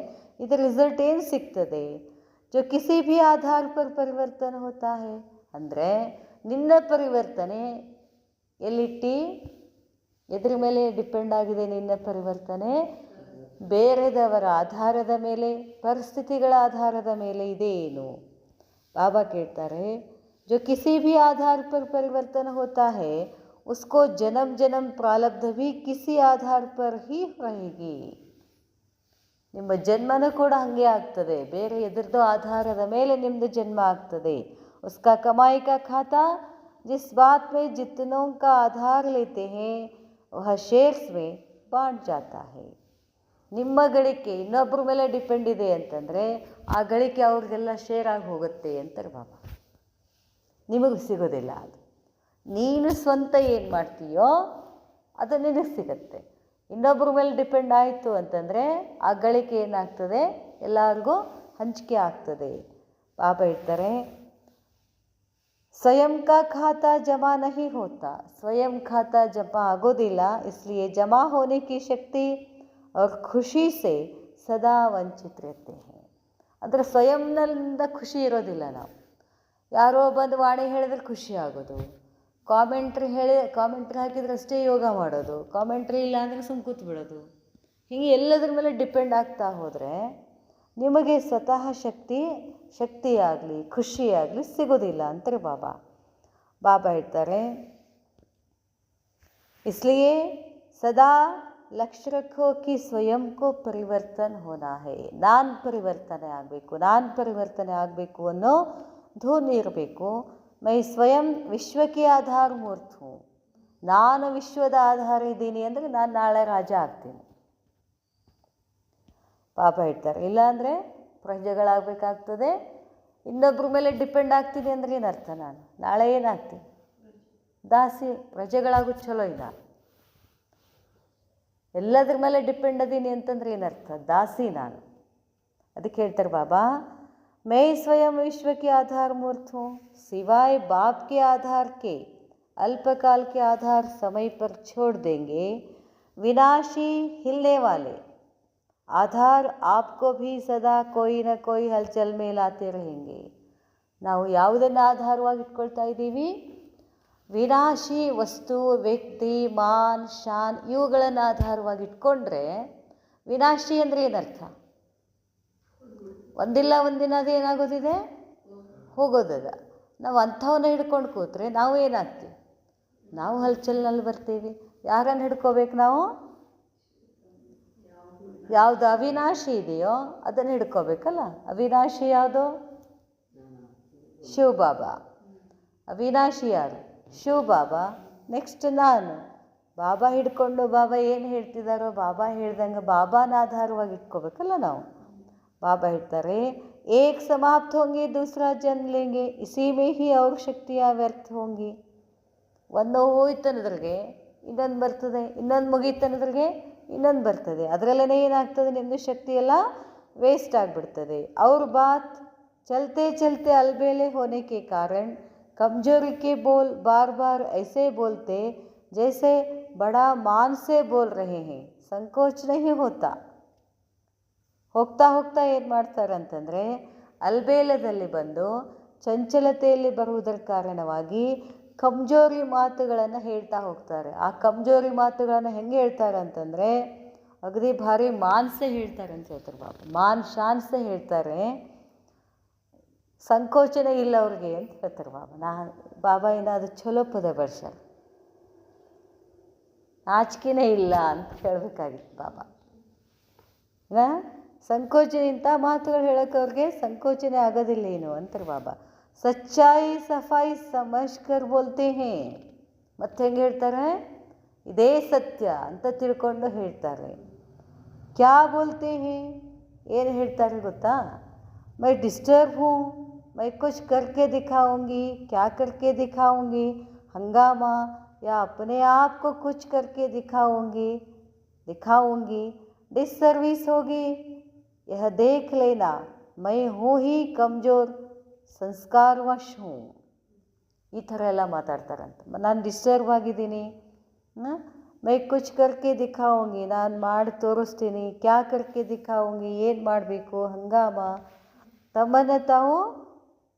ಇದರ ರಿಸಲ್ಟ್ ಏನು ಸಿಗ್ತದೆ? ಜೋ ಕಿಸಿ ಭೀ ಆಧಾರ ಪರ್ ಪರಿವರ್ತನೆ ಹೋತಾ ಹೈ, ಅಂದರೆ ನಿನ್ನ ಪರಿವರ್ತನೆ ಎಲ್ಲಿಟ್ಟಿ, ಎದ್ರ ಮೇಲೆ ಡಿಪೆಂಡ್ ಆಗಿದೆ ನಿನ್ನ ಪರಿವರ್ತನೆ? ಬೇರೆದವರ ಆಧಾರದ ಮೇಲೆ, ಪರಿಸ್ಥಿತಿಗಳ ಆಧಾರದ ಮೇಲೆ ಇದೆ ಏನು? ಬಾಬಾ ಕೇಳ್ತಾರೆ, जो किसी भी आधार पर परिवर्तन होता है उसको जन्म जन्म प्रारब्ध भी किसी आधार पर ही रहेगी. ನಿಮ್ಮ ಜನ್ಮನೂ ಕೂಡ ಹಾಗೆ ಆಗ್ತದೆ, ಬೇರೆ ಎದುರ್ದೋ ಆಧಾರದ ಮೇಲೆ ನಿಮ್ಮದು ಜನ್ಮ ಆಗ್ತದೆ. उसका कमाई का खाता जिस बात में जितनों का आधार लेते हैं वह शेयर्स में बांट जाता है. ನಿಮ್ಮ ಗಳಿಕೆ ಇನ್ನೊಬ್ಬರ ಮೇಲೆ ಡಿಪೆಂಡ್ ಇದೆ ಅಂತಂದರೆ ಆ ಗಳಿಕೆ ಅವ್ರಿಗೆಲ್ಲ ಶೇರ್ ಆಗಿ ಹೋಗುತ್ತೆ ಅಂತಾರೆ ಬಾಬಾ. ನಿಮಗೆ ಸಿಗೋದಿಲ್ಲ ಅದು. ನೀನು ಸ್ವಂತ ಏನು ಮಾಡ್ತೀಯೋ ಅದು ನಿನಗೆ ಸಿಗುತ್ತೆ. ಇನ್ನೊಬ್ಬರ ಮೇಲೆ ಡಿಪೆಂಡ್ ಆಯಿತು ಅಂತಂದರೆ ಆ ಗಳಿಕೆ ಏನಾಗ್ತದೆ, ಎಲ್ಲರಿಗೂ ಹಂಚಿಕೆ ಆಗ್ತದೆ. ಬಾಬಾ ಹೇಳ್ತಾರೆ, ಸ್ವಯಂ ಕಾ ಖಾತಾ ಜಮಾ ನಹಿ ಹೋತಾ, ಸ್ವಯಂ ಖಾತಾ ಜಮಾ ಆಗೋದಿಲ್ಲ. ಇಸ್ಲಿಯೇ ಜಮಾ ಹೋನೆ ಕಿ ಶಕ್ತಿ और ಖುಷಿ ಸೆ ಸದಾ ವಂಚಿತ रहते हैं. ಅಂದರೆ ಸ್ವಯಂನಿಂದ ಖುಷಿ ಇರೋದಿಲ್ಲ. ನಾವು ಯಾರೋ ಬಂದು ವಾಣಿ ಹೇಳಿದ್ರೆ ಖುಷಿ ಆಗೋದು, ಕಾಮೆಂಟ್ರಿ ಹಾಕಿದ್ರೆ ಅಷ್ಟೇ ಯೋಗ ಮಾಡೋದು, ಕಾಮೆಂಟ್ರಿ ಇಲ್ಲ ಅಂದರೆ ಸುಮ್ಮ ಕೂತು ಬಿಡೋದು. ಹೀಗೆ ಎಲ್ಲದ್ರ ಮೇಲೆ ಡಿಪೆಂಡ್ ಆಗ್ತಾ ಹೋದರೆ ನಿಮಗೆ ಸ್ವತಃ ಶಕ್ತಿಯಾಗಲಿ ಖುಷಿಯಾಗಲಿ ಸಿಗೋದಿಲ್ಲ ಅಂತಾರೆ ಬಾಬಾ. ಬಾಬಾ ಹೇಳ್ತಾರೆ, ಇಸ್ಲಿಯೇ ಸದಾ ಲಕ್ಷ್ಯ ರಖೋ ಕಿ ಸ್ವಯಂ ಕೋ ಪರಿವರ್ತನ್ ಹೋನಾ ಹೈ. ನಾನು ಪರಿವರ್ತನೆ ಆಗಬೇಕು ಅನ್ನೋ ಧೋನಿ ಇರಬೇಕು. ಮೈ ಸ್ವಯಂ ವಿಶ್ವಕ್ಕೆ ಆಧಾರ ಮೂರ್ತ ಹೂँ, ನಾನು ವಿಶ್ವದ ಆಧಾರ ಇದ್ದೀನಿ ಅಂದರೆ ನಾನು ನಾಳೆ ರಾಜ ಆಗ್ತೀನಿ. ಪಾಪ ಹೇಳ್ತಾರೆ, ಇಲ್ಲಾಂದರೆ ಪ್ರಜೆಗಳಾಗಬೇಕಾಗ್ತದೆ. ಇನ್ನೊಬ್ಬರ ಮೇಲೆ ಡಿಪೆಂಡ್ ಆಗ್ತೀನಿ ಅಂದರೆ ಏನರ್ಥ? ನಾನು ನಾಳೆ ಏನಾಗ್ತೀನಿ? ದಾಸಿ. ಪ್ರಜೆಗಳಾಗೋದು ಚಲೋ ಇಲ್ಲ. ಎಲ್ಲದ್ರ ಮೇಲೆ ಡಿಪೆಂಡ್ ಅದೀನಿ ಅಂತಂದ್ರೆ ಏನರ್ಥ? ದಾಸಿ ನಾನು. ಅದಕ್ಕೆ ಹೇಳ್ತಾರೆ ಬಾಬಾ, मैं स्वयं विश्व के आधार मूर्त हूँ, सिवाय बाप के आधार के अल्पकाल के आधार समय पर छोड़ देंगे, विनाशी हिलने वाले आधार आपको भी सदा कोई न कोई हलचल में लाते रहेंगे. ನಾವು ಯಾವುದನ್ನು ಆಧಾರವಾಗಿ ಇಟ್ಕೊಳ್ತಾ ಇದ್ದೀವಿ? ವಿನಾಶಿ ವಸ್ತು, ವ್ಯಕ್ತಿ, ಮಾನ್, ಶಾನ್ ಇವುಗಳನ್ನು ಆಧಾರವಾಗಿ ಇಟ್ಕೊಂಡ್ರೆ, ವಿನಾಶಿ ಅಂದರೆ ಏನರ್ಥ? ಒಂದಿಲ್ಲ ಒಂದಿನ ಅದೇನಾಗೋದಿದೆ, ಹೋಗೋದದ. ನಾವು ಅಂಥವನ್ನ ಹಿಡ್ಕೊಂಡು ಕೂತ್ರೆ ನಾವು ಏನಾಗ್ತೀವಿ? ನಾವು ಹಲ್ಚಲ್ನಲ್ಲಿ ಬರ್ತೀವಿ. ಯಾರನ್ನು ಹಿಡ್ಕೋಬೇಕು ನಾವು? ಯಾವುದು ಅವಿನಾಶಿ ಇದೆಯೋ ಅದನ್ನು ಹಿಡ್ಕೋಬೇಕಲ್ಲ. ಅವಿನಾಶಿ ಯಾವುದು? ಶಿವಬಾಬಾ. ಅವಿನಾಶಿ ಯಾರು? ಶಿವಬಾಬಾ. ನೆಕ್ಸ್ಟ್ ನಾನು. ಬಾಬಾ ಹಿಡ್ಕೊಂಡು ಬಾಬಾ ಏನು ಹೇಳ್ತಿದ್ದಾರೋ ಬಾಬಾ ಹೇಳ್ದಂಗೆ ಬಾಬಾನ ಆಧಾರವಾಗಿ ಇಟ್ಕೋಬೇಕಲ್ಲ ನಾವು. ಬಾಬಾ ಹೇಳ್ತಾರೆ, ಏಕ್ ಸಮಾಪ್ತ ಹೋಂಗಿ ದೂಸರಾ ಜನ್ಮ ಲೇಂಗೆ, ಇಸಿ ಮೇ ಹಿ ಅವ್ರ ಶಕ್ತಿಯ ವ್ಯರ್ಥ ಹೋಂಗಿ. ಒಂದು ಹೋಯ್ತನ್ನದ್ರಿಗೆ ಇನ್ನೊಂದು ಬರ್ತದೆ, ಇನ್ನೊಂದು ಮುಗೀತನ್ನದ್ರಿಗೆ ಇನ್ನೊಂದು ಬರ್ತದೆ. ಅದರಲ್ಲೇ ಏನಾಗ್ತದೆ? ನಿಮ್ಮದು ಶಕ್ತಿ ಎಲ್ಲ ವೇಸ್ಟ್ ಆಗಿಬಿಡ್ತದೆ. ಅವ್ರ ಬಾತ್ चलते चलते अलबेले होने के कारण कमजोरी के बोल बार बार ऐसे बोलते जैसे बड़ा मान से बोल रहे हैं, संकोच नहीं होता. ಹೋಗ್ತಾ ಹೋಗ್ತಾ ಏನು ಮಾಡ್ತಾರಂತಂದರೆ, ಅಲ್ಬೇಲದಲ್ಲಿ ಬಂದು ಚಂಚಲತೆಯಲ್ಲಿ ಬರುವುದರ ಕಾರಣವಾಗಿ ಕಮ್ಜೋರಿ ಮಾತುಗಳನ್ನು ಹೇಳ್ತಾ ಹೋಗ್ತಾರೆ. ಆ ಕಮ್ಜೋರಿ ಮಾತುಗಳನ್ನು ಹೆಂಗೆ ಹೇಳ್ತಾರೆ ಅಂತಂದರೆ, ಅಗದಿ ಭಾರಿ ಮಾನ್ಸೆ ಹೇಳ್ತಾರೆ ಅಂತ ಹೇಳ್ತಾರೆ ಬಾಬಾ. ಮಾನ್ ಶಾನ್ಸೆ ಹೇಳ್ತಾರೆ, ಸಂಕೋಚನೆ ಇಲ್ಲ ಅವ್ರಿಗೆ ಅಂತ ಹೇಳ್ತಾರೆ ಬಾಬಾ. ಬಾಬಾ ಏನಾದ್ರು ಚಲೋ ಪದ ಬಳಸ್ಯಾರ, ನಾಚಿಕೆನೇ ಇಲ್ಲ ಅಂತ ಹೇಳಬೇಕಾಗಿತ್ತು ಬಾಬಾ. ಸಂಕೋಚನೆ, ಇಂಥ ಮಾತುಗಳು ಹೇಳೋಕೆ ಅವ್ರಿಗೆ ಸಂಕೋಚನೆ ಆಗೋದಿಲ್ಲ ಏನು ಅಂತಾರೆ ಬಾಬಾ. ಸಚ್ಚಾಯಿ ಸಫಾಯಿ ಸಮಜ್ಕರ್ ಬೋಲ್ತೆ ಹೇ. ಮತ್ತೆ ಹೆಂಗೆ ಹೇಳ್ತಾರೆ? ಇದೇ ಸತ್ಯ ಅಂತ ತಿಳ್ಕೊಂಡು ಹೇಳ್ತಾರೆ. ಕ್ಯಾ ಬೋಲ್ತೆ ಹೇ, ಏನು ಹೇಳ್ತಾರೆ ಗೊತ್ತಾ? मैं डिस्टर्ब हूँ, मैं कुछ करके दिखाऊंगी, क्या करके दिखाऊंगी, हंगामा, या अपने आप को कुछ करके दिखाऊंगी, डिसर्विस होगी, यह देख लेना, मैं हूँ ही कमज़ोर, ಸಂಸ್ಕಾರವಶ್ ಹೂँ. ಈ ಥರ ಎಲ್ಲ ಮಾತಾಡ್ತಾರಂತ. ನಾನು ಡಿಸ್ಟರ್ಬ್ ಆಗಿದ್ದೀನಿ, ಮೈ ಕುಚ್ ಕರ್ಕೆ ದಿಖಾऊंगी, ನಾನು ಮಾಡಿ ತೋರಿಸ್ತೀನಿ, ಕ್ಯಾ ಕರ್ಕೆ ದಿಖಾऊंगी, ಏನು ಮಾಡಬೇಕು, ಹಂಗಾಮ, ತಮ್ಮನ್ನು ತಾವು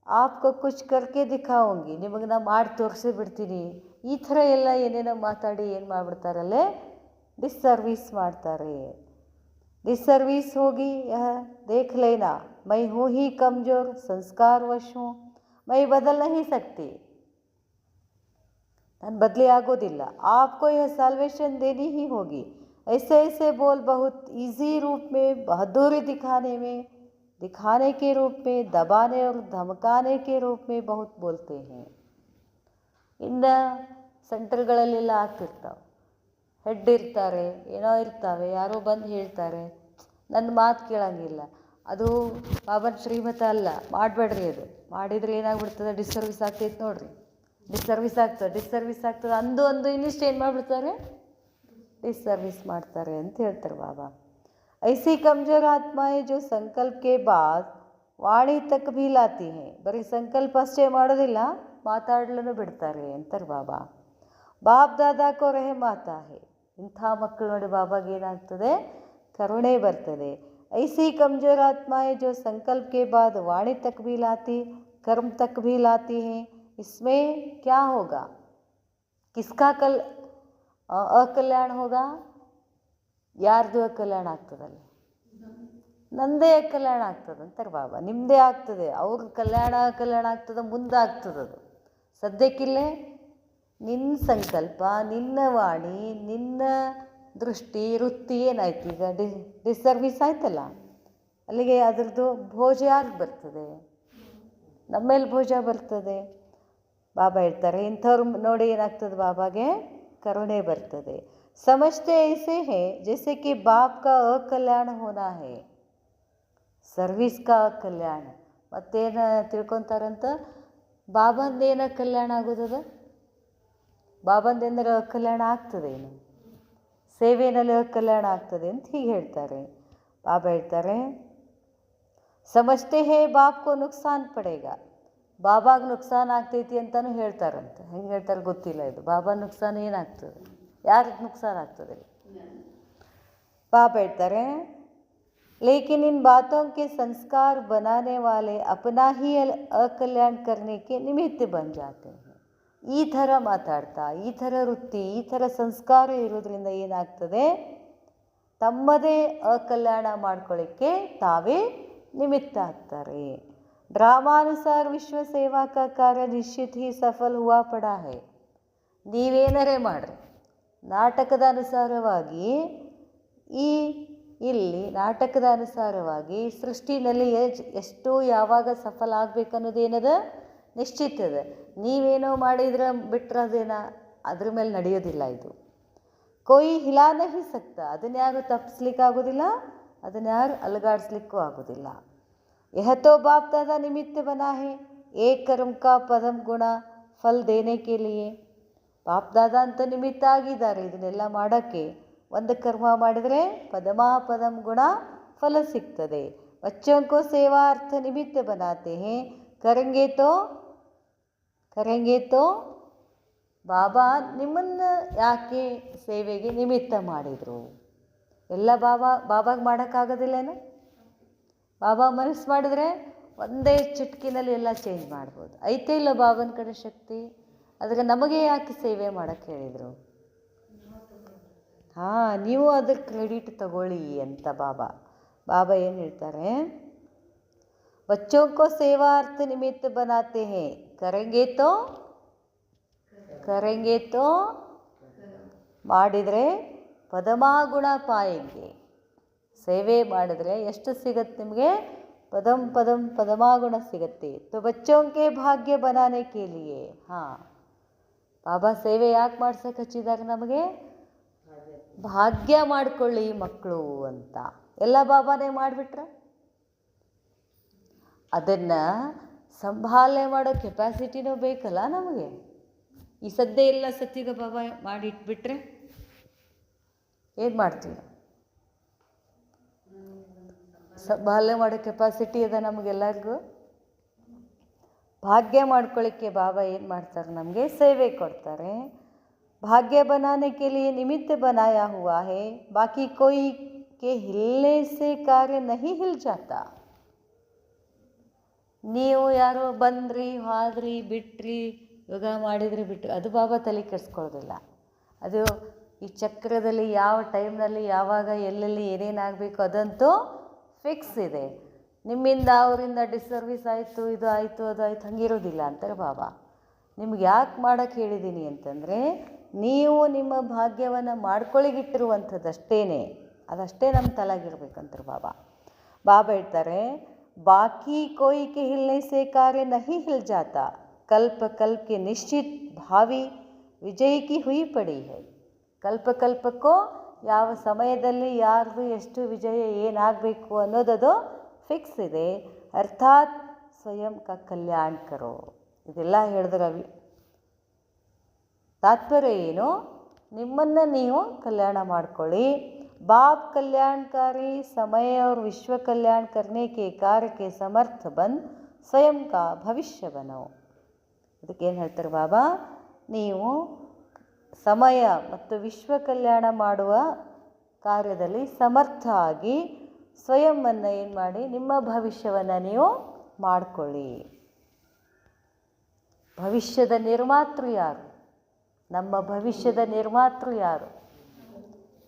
ಆಪ್ಕೋ ಕುಚ್ ಕರ್ಕೆ ದಿಖಾऊंगी, ನಿಮಗೆ ನಾ ಮಾಡಿ ತೋರಿಸಿ ಬಿಡ್ತೀನಿ. ಈ ಥರ ಎಲ್ಲ ಏನೇನೋ ಮಾತಾಡಿ ಏನು ಮಾಡಿಬಿಡ್ತಾರಲ್ಲೇ, ಡಿಸ್ಸರ್ವಿಸ್ ಮಾಡ್ತಾರೆ. डिसर्विस होगी, यह देख लेना, मैं हूँ ही कमज़ोर, संस्कारवश हूँ, मैं बदल नहीं सकती, ನಾನು बदली आगोदिಲ್ಲ. आपको यह साल्वेशन देनी ही होगी. ऐसे ऐसे बोल बहुत इजी रूप में, बहादुरी दिखाने के रूप में, दबाने और धमकाने के रूप में बहुत बोलते हैं. ಇನ್ನು ಸೆಂಟರ್ಗಳಲ್ಲೆಲ್ಲ ಆಗ್ತಿರ್ತಾವೆ, ಹೆಡ್ ಇರ್ತಾರೆ, ಏನೋ ಇರ್ತಾವೆ, ಯಾರೋ ಬಂದು ಹೇಳ್ತಾರೆ, ನನ್ನ ಮಾತು ಕೇಳೋಂಗಿಲ್ಲ, ಅದು ಬಾಬನ ಶ್ರೀಮತ ಅಲ್ಲ, ಮಾಡಬೇಡ್ರಿ, ಅದು ಮಾಡಿದರೆ ಏನಾಗ್ಬಿಡ್ತದೆ, ಡಿಸ್ಸರ್ವಿಸ್ ಆಗ್ತೈತೆ ನೋಡ್ರಿ, ಡಿಸ್ಸರ್ವಿಸ್ ಆಗ್ತದೆ ಅಂದು ಇನ್ನಿಷ್ಟು ಏನು ಮಾಡಿಬಿಡ್ತಾರೆ, ಡಿಸ್ಸರ್ವಿಸ್ ಮಾಡ್ತಾರೆ ಅಂತ ಹೇಳ್ತಾರೆ ಬಾಬಾ. ಐಸಿ ಕಮ್ಜೋರ್ ಆತ್ಮಾಯೇ ಜೋ ಸಂಕಲ್ಪ ಕೆ ಬಾದ್ ವಾಣಿ ತಕ್ ಭೀ ಲಾತಿ ಹೇ. ಬರೀ ಸಂಕಲ್ಪ ಅಷ್ಟೇ ಮಾಡೋದಿಲ್ಲ, ಮಾತಾಡ್ಲೂ ಬಿಡ್ತಾರೆ ಅಂತಾರೆ ಬಾಬಾ. ಬಾಪ್ ದಾದಾಕೋ ರೆಹಮ್ ಆತಾ ಹೇ. ಇಂಥ ಮಕ್ಕಳು ನೋಡಿ ಬಾಬಾಗೆ ಏನಾಗ್ತದೆ, ಕರುಣೆ ಬರ್ತದೆ. ಐಸಿ ಕಮ್ಜೋರ್ ಆತ್ಮಾಯೇ ಜೋ ಸಂಕಲ್ಪ ಕೆ ಬಾದ್ ವಾಣಿ ತಕ್ ಭೀ ಲಾತಿ, कर्म तक भी लाती हैं, इसमें क्या होगा, किसका ಅಕಲ್ಯಾಣ ಹೋಗ, ಯಾರ್ದು ಅಕಲ್ಯಾಣ ಆಗ್ತದಲ್ಲ, ನಂದೇ ಅಕಲ್ಯಾಣ ಆಗ್ತದೆ ಅಂತಾರೆ ಬಾಬಾ. ನಿಮ್ಮದೇ ಆಗ್ತದೆ, ಅವ್ರ ಕಲ್ಯಾಣ ಆಗ್ತದೆ, ಮುಂದೆ ಆಗ್ತದದು. ಸದ್ಯಕ್ಕಿಲ್ಲೇ ನಿನ್ನ ಸಂಕಲ್ಪ, ನಿನ್ನ ವಾಣಿ, ನಿನ್ನ ದೃಷ್ಟಿ, ವೃತ್ತಿ ಏನಾಯ್ತು ಈಗ, ಡಿಸ್ಸರ್ವಿಸ್ ಆಯ್ತಲ್ಲ. ಅಲ್ಲಿಗೆ ಅದರದ್ದು ಭೋಜ ಯಾರಿಗೆ ಬರ್ತದೆ? ನಮ್ಮೇಲೆ ಭೋಜ ಬರ್ತದೆ. ಬಾಬಾ ಹೇಳ್ತಾರೆ, ಇಂಥವ್ರು ನೋಡಿ ಏನಾಗ್ತದೆ, ಬಾಬಾಗೆ ಕರುಣೆ ಬರ್ತದೆ. ಸಮಜ್ತೆ ಐಸೆ ಹೇ ಜೈಸೆ ಕಿ ಬಾಪ್ ಕಾ ಅಕಲ್ಯಾಣ ಹೋನಾ ಹೇ, ಸರ್ವಿಸ್ ಕಾ ಅಕಲ್ಯಾಣ. ಮತ್ತೇನು ತಿಳ್ಕೊತಾರಂತ, ಬಾಬಂದೇನ ಕಲ್ಯಾಣ ಆಗೋದದ, ಬಾಬಂದೇನಾರ ಅಕಲ್ಯಾಣ ಆಗ್ತದೆ, ಏನು ಸೇವೆಯಲ್ಲಿ ಅಕಲ್ಯಾಣ ಆಗ್ತದೆ ಅಂತ ಹೀಗೆ ಹೇಳ್ತಾರೆ. ಬಾಬಾ ಹೇಳ್ತಾರೆ, ಸಮಜ್ತೆ ಹೇ ಬಾಪ್ ಕೋ ನುಕ್ಸಾನ್ ಪಡೇಗ, ಬಾಬಾಗೆ ನುಕ್ಸಾನ್ ಆಗ್ತೈತಿ ಅಂತಲೂ ಹೇಳ್ತಾರಂತೆ. ಹೆಂಗೆ ಹೇಳ್ತಾರೆ ಗೊತ್ತಿಲ್ಲ. ಇದು ಬಾಬಾ ನುಕ್ಸಾನ್ ಏನಾಗ್ತದೆ, ಯಾರಿಗೆ ನುಕ್ಸಾನ್ ಆಗ್ತದೆ? ಬಾಬಾ ಹೇಳ್ತಾರೆ, लेकिन इन बातों के संस्कार बनाने वाले अपना ही अकल्याण करने के निमित्त बन जाते हैं. ಈ ಥರ ಮಾತಾಡ್ತಾ, ಈ ಥರ ವೃತ್ತಿ, ಈ ಥರ ಸಂಸ್ಕಾರ ಇರೋದ್ರಿಂದ ಏನಾಗ್ತದೆ, ತಮ್ಮದೇ ಅಕಲ್ಯಾಣ ಮಾಡ್ಕೊಳ್ಳಿಕ್ಕೆ ತಾವೇ ನಿಮಿತ್ತ ಆಗ್ತಾರೆ. ಡ್ರಾಮಾನುಸಾರ ವಿಶ್ವ ಸೇವಾ ಕಾ ಕಾರ್ಯ ನಿಶ್ಚಿತ ಹಿ ಸಫಲ ಹುವಾ ಪಡಾ ಹೈ. ನೀವೇನರೇ ಮಾಡ್ರಿ, ನಾಟಕದ ಅನುಸಾರವಾಗಿ ಇಲ್ಲಿ ನಾಟಕದ ಅನುಸಾರವಾಗಿ ಸೃಷ್ಟಿನಲ್ಲಿ ಎಷ್ಟು ಯಾವಾಗ ಸಫಲ ಆಗಬೇಕನ್ನೋದೇನದ ನಿಶ್ಚಿತದ. ನೀವೇನೋ ಮಾಡಿದ್ರೆ ಬಿಟ್ಟರೆ ಅದ್ರ ಮೇಲೆ ನಡೆಯೋದಿಲ್ಲ. ಇದು ಕೊಯ್ ಹಿಲಾ ನಹಿ ಸಕ್ತ, ಅದನ್ನ ಯಾರು ತಪ್ಪಿಸ್ಲಿಕ್ಕೆ ಆಗೋದಿಲ್ಲ, ಅದನ್ನ ಯಾರು ಅಲುಗಾಡಿಸ್ಲಿಕ್ಕೂ ಆಗೋದಿಲ್ಲ. ಯಹ ತೋ ಬಾಪ್ ದಾದಾ ನಿಮಿತ್ತ ಬನಾ ಹೈ ಏಕ್ ಕರ್ಮ ಕಾ ಪದಂ ಗುಣ ಫಲ್ ದೇನೆ ಕೆ ಲಿಯೆ. ಬಾಪ್ ದಾದಾ ಅಂತ ನಿಮಿತ್ತ ಆಗಿದ್ದಾರೆ ಇದನ್ನೆಲ್ಲ ಮಾಡೋಕ್ಕೆ. ಒಂದು ಕರ್ಮ ಮಾಡಿದರೆ ಪದಂ ಗುಣ ಫಲ ಸಿಗ್ತದೆ. ಬಚ್ಚೋं को सेवा अर्थ निमित्त बनाते हैं, ಕರೆಂಗೆ ತೋ ಬಾಬಾ ನಿಮ್ಮನ್ನು ಯಾಕೆ ಸೇವೆಗೆ ನಿಮಿತ್ತ ಮಾಡಿದರು? ಎಲ್ಲ ಬಾಬಾಗೆ ಮಾಡೋಕ್ಕಾಗೋದಿಲ್ಲೇನು? ಬಾಬಾ ಮನಸ್ಸು ಮಾಡಿದ್ರೆ ಒಂದೇ ಚುಟ್ಕಿನಲ್ಲಿ ಎಲ್ಲ ಚೇಂಜ್ ಮಾಡ್ಬೋದು. ಐತೆ ಇಲ್ಲ ಬಾಬನ ಕಡೆ ಶಕ್ತಿ? ಆದರೆ ನಮಗೆ ಯಾಕೆ ಸೇವೆ ಮಾಡೋಕ್ಕೆ ಹೇಳಿದರು? ನೀವು ಅದ್ರ ಕ್ರೆಡಿಟ್ ತಗೊಳ್ಳಿ ಅಂತ ಬಾಬಾ ಏನು ಹೇಳ್ತಾರೆ, बच्चों को सेवार्थ निमित्त बनाते हैं, करेंगे तो ಮಾಡಿದರೆ ಪದಮಾಗುಣ ಪಾಯಂಗೆ. ಸೇವೆ ಮಾಡಿದ್ರೆ ಎಷ್ಟು ಸಿಗತ್ತೆ ನಿಮಗೆ? ಪದಮಾಗುಣ ಸಿಗತ್ತೆ. तो बच्चों के भाग्य बनाने के लिए. ಬಾಬಾ ಸೇವೆ ಯಾಕೆ ಮಾಡ್ಸಕ್ಕೆ ಹಚ್ಚಿದ್ದಾರೆ ನಮಗೆ? ಭಾಗ್ಯ ಮಾಡಿಕೊಳ್ಳಿ ಮಕ್ಕಳು ಅಂತ. ಎಲ್ಲ ಬಾಬಾನೇ ಮಾಡಿಬಿಟ್ರೆ ಅದನ್ನು ಸಂಭಾಲನೆ ಮಾಡೋ ಕೆಪಾಸಿಟಿನೂ ಬೇಕಲ್ಲ ನಮಗೆ. ಈ ಸದ್ಯ ಎಲ್ಲ ಸತ್ಯದ ಬಾಬಾ ಮಾಡಿಟ್ಬಿಟ್ರೆ ಏನು ಮಾಡ್ತೀವಿ? ಸಂಭಾಲನೆ ಮಾಡೋ ಕೆಪಾಸಿಟಿ ಅದ ನಮಗೆಲ್ಲರಿಗೂ. ಭಾಗ್ಯ ಮಾಡ್ಕೊಳ್ಳಿಕ್ಕೆ ಬಾಬಾ ಏನು ಮಾಡ್ತಾರೆ? ನಮಗೆ ಸೇವೆ ಕೊಡ್ತಾರೆ. भाग्य बनाने के लिए निमित्त बनाया हुआ है, बाकी कोई के हिलने से कार्य नहीं हिल जाता. ನೀವು ಯಾರೋ ಬಂದ್ರಿ ಹೋದ್ರಿ ಬಿಟ್ರಿ, ಯೋಗ ಮಾಡಿದ್ರಿ ಬಿಟ್ರಿ, ಅದು ಬಾಬಾ ತಲೆ ಕೆಡಿಸ್ಕೊಳ್ಳೋದಿಲ್ಲ. ಅದು ಈ ಚಕ್ರದಲ್ಲಿ ಯಾವ ಟೈಮ್ನಲ್ಲಿ ಯಾವಾಗ ಎಲ್ಲೆಲ್ಲಿ ಏನೇನಾಗಬೇಕು ಅದಂತೂ ಫಿಕ್ಸ್ ಇದೆ. ನಿಮ್ಮಿಂದ ಅವರಿಂದ ಡಿಸರ್ವಿಸ್ ಆಯಿತು, ಇದು ಆಯಿತು ಅದು ಆಯಿತು, ಹಂಗಿರೋದಿಲ್ಲ ಅಂತಾರೆ ಬಾಬಾ. ನಿಮ್ಗೆ ಯಾಕೆ ಮಾಡೋಕ್ಕೆ ಹೇಳಿದ್ದೀನಿ ಅಂತಂದರೆ, ನೀವು ನಿಮ್ಮ ಭಾಗ್ಯವನ್ನು ಮಾಡ್ಕೊಳ್ಳಿಗಿಟ್ಟಿರುವಂಥದ್ದಷ್ಟೇ, ಅದಷ್ಟೇ ನಮ್ಮ ತಲೆಗಿರ್ಬೇಕಂತಾರೆ ಬಾಬಾ ಹೇಳ್ತಾರೆ, ಬಾಕಿ ಕೋಯಿ ಕೆ ಹಿಲ್ನೆ ಸೇ ಕಾರ್ಯ ನಹಿ ಹಿಲ್ ಜಾತಾ, ಕಲ್ಪ ಕಲ್ಪಕ್ಕೆ ನಿಶ್ಚಿತ್ ಭಾವಿ ವಿಜಯ್ ಕಿ ಹುಯಿ ಪಡಿ ಹೈ. ಕಲ್ಪಕ್ಕೂ ಯಾವ ಸಮಯದಲ್ಲಿ ಯಾರ್ದು ಎಷ್ಟು ವಿಜಯ ಏನಾಗಬೇಕು ಅನ್ನೋದದು ಫಿಕ್ಸ್ ಇದೆ. ಅರ್ಥಾತ್ ಸ್ವಯಂ ಕ ಕಲ್ಯಾಣ ಕರೋ. ಇದೆಲ್ಲ ಹೇಳಿದ್ರೆ ತಾತ್ಪರ್ಯ ಏನು? ನಿಮ್ಮನ್ನು ನೀವು ಕಲ್ಯಾಣ ಮಾಡ್ಕೊಳ್ಳಿ. बाप कल्याणकारी समय और विश्व कल्याण करने के कार्य के समर्थ बन स्वयं का भविष्य बनो. ಅದಕ್ಕೇನು ಹೇಳ್ತಾರೆ ಬಾಬಾ? ನೀವು ಸಮಯ ಮತ್ತು ವಿಶ್ವ ಕಲ್ಯಾಣ ಮಾಡುವ ಕಾರ್ಯದಲ್ಲಿ ಸಮರ್ಥ ಆಗಿ ಸ್ವಯಂವನ್ನು ಏನು ಮಾಡಿ ನಿಮ್ಮ ಭವಿಷ್ಯವನ್ನು ನೀವು ಮಾಡಿಕೊಳ್ಳಿ. ಭವಿಷ್ಯದ ನಿರ್ಮಾತೃ ಯಾರು? ನಮ್ಮ ಭವಿಷ್ಯದ ನಿರ್ಮಾತೃ ಯಾರು?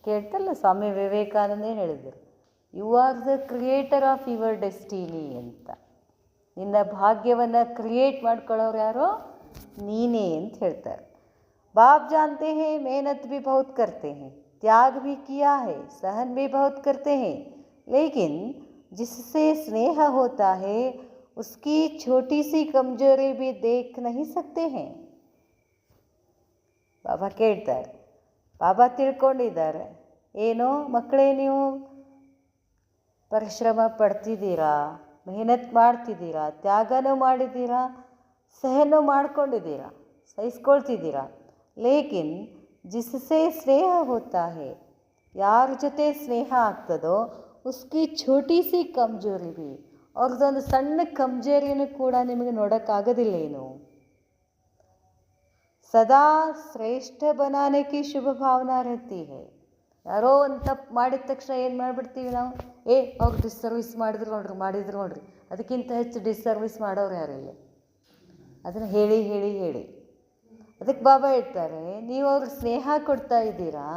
ಕೇಳ್ತಲ್ಲ, ಸ್ವಾಮಿ ವಿವೇಕಾನಂದೇ ಹೇಳಿದರು, you are the creator of your destiny ಅಂತ. ನಿನ್ನ ಭಾಗ್ಯವನ್ನು ಕ್ರಿಯೇಟ್ ಮಾಡ್ಕೊಳ್ಳೋರು ಯಾರೋ ನೀನೇ ಅಂತ ಹೇಳ್ತಾರೆ. बाप जानते हैं मेहनत भी बहुत करते हैं, त्याग भी किया है, सहन भी बहुत करते हैं, लेकिन जिससे स्नेह होता है उसकी छोटी सी कमजोरी भी देख नहीं सकते हैं. ಬಾಬಾ ಕೇಳ್ತಾರೆ, ಬಾಬಾ ತಿಳ್ಕೊಂಡಿದ್ದಾರೆ, ಏನೋ ಮಕ್ಕಳೇ ನೀವು ಪರಿಶ್ರಮ ಪಡ್ತಿದ್ದೀರಾ, ಮೆಹನತ್ ಮಾಡ್ತಿದ್ದೀರಾ, ತ್ಯಾಗನೂ ಮಾಡಿದ್ದೀರಾ, ಸಹನೂ ಮಾಡ್ಕೊಂಡಿದ್ದೀರಾ, ಸಹಿಸ್ಕೊಳ್ತಿದ್ದೀರಾ. ಲೇಕಿನ್ ಜಿಸ್ಸೆ ಸ್ನೇಹ ಹೋತಾ ಹೇ, ಯಾರ ಜೊತೆ ಸ್ನೇಹ ಆಗ್ತದೋ ಉಸ್ಕಿ ಛೋಟಿ ಸಿ ಕಮ್ಜೋರಿ ಭಿ ಅವ್ರದ್ದೊಂದು ಸಣ್ಣ ಕಮ್ಜೇರಿಯನ್ನು ಕೂಡ ನಿಮಗೆ ನೋಡೋಕ್ಕಾಗೋದಿಲ್ಲ. ಏನು ಸದಾ ಶ್ರೇಷ್ಠ ಬನಾನೆಗೆ ಶುಭ ಭಾವನಾ रहती है. ಯಾರೋ ಒಂದು ತಪ್ಪು ಮಾಡಿದ ತಕ್ಷಣ ಏನು ಮಾಡಿಬಿಡ್ತೀವಿ ನಾವು, ಅವ್ರು ಡಿಸ್ಸರ್ವಿಸ್ ಮಾಡಿದ್ರು ನೋಡ್ರಿ, ಅದಕ್ಕಿಂತ ಹೆಚ್ಚು ಡಿಸ್ಸರ್ವಿಸ್ ಮಾಡೋರು ಯಾರಿಲ್ಲ. ಅದನ್ನು ಹೇಳಿ ಹೇಳಿ ಹೇಳಿ ಅದಕ್ಕೆ ಬಾಬಾ ಹೇಳ್ತಾರೆ, ನೀವು ಅವ್ರಿಗೆ ಸ್ನೇಹ ಕೊಡ್ತಾ ಇದ್ದೀರಾ.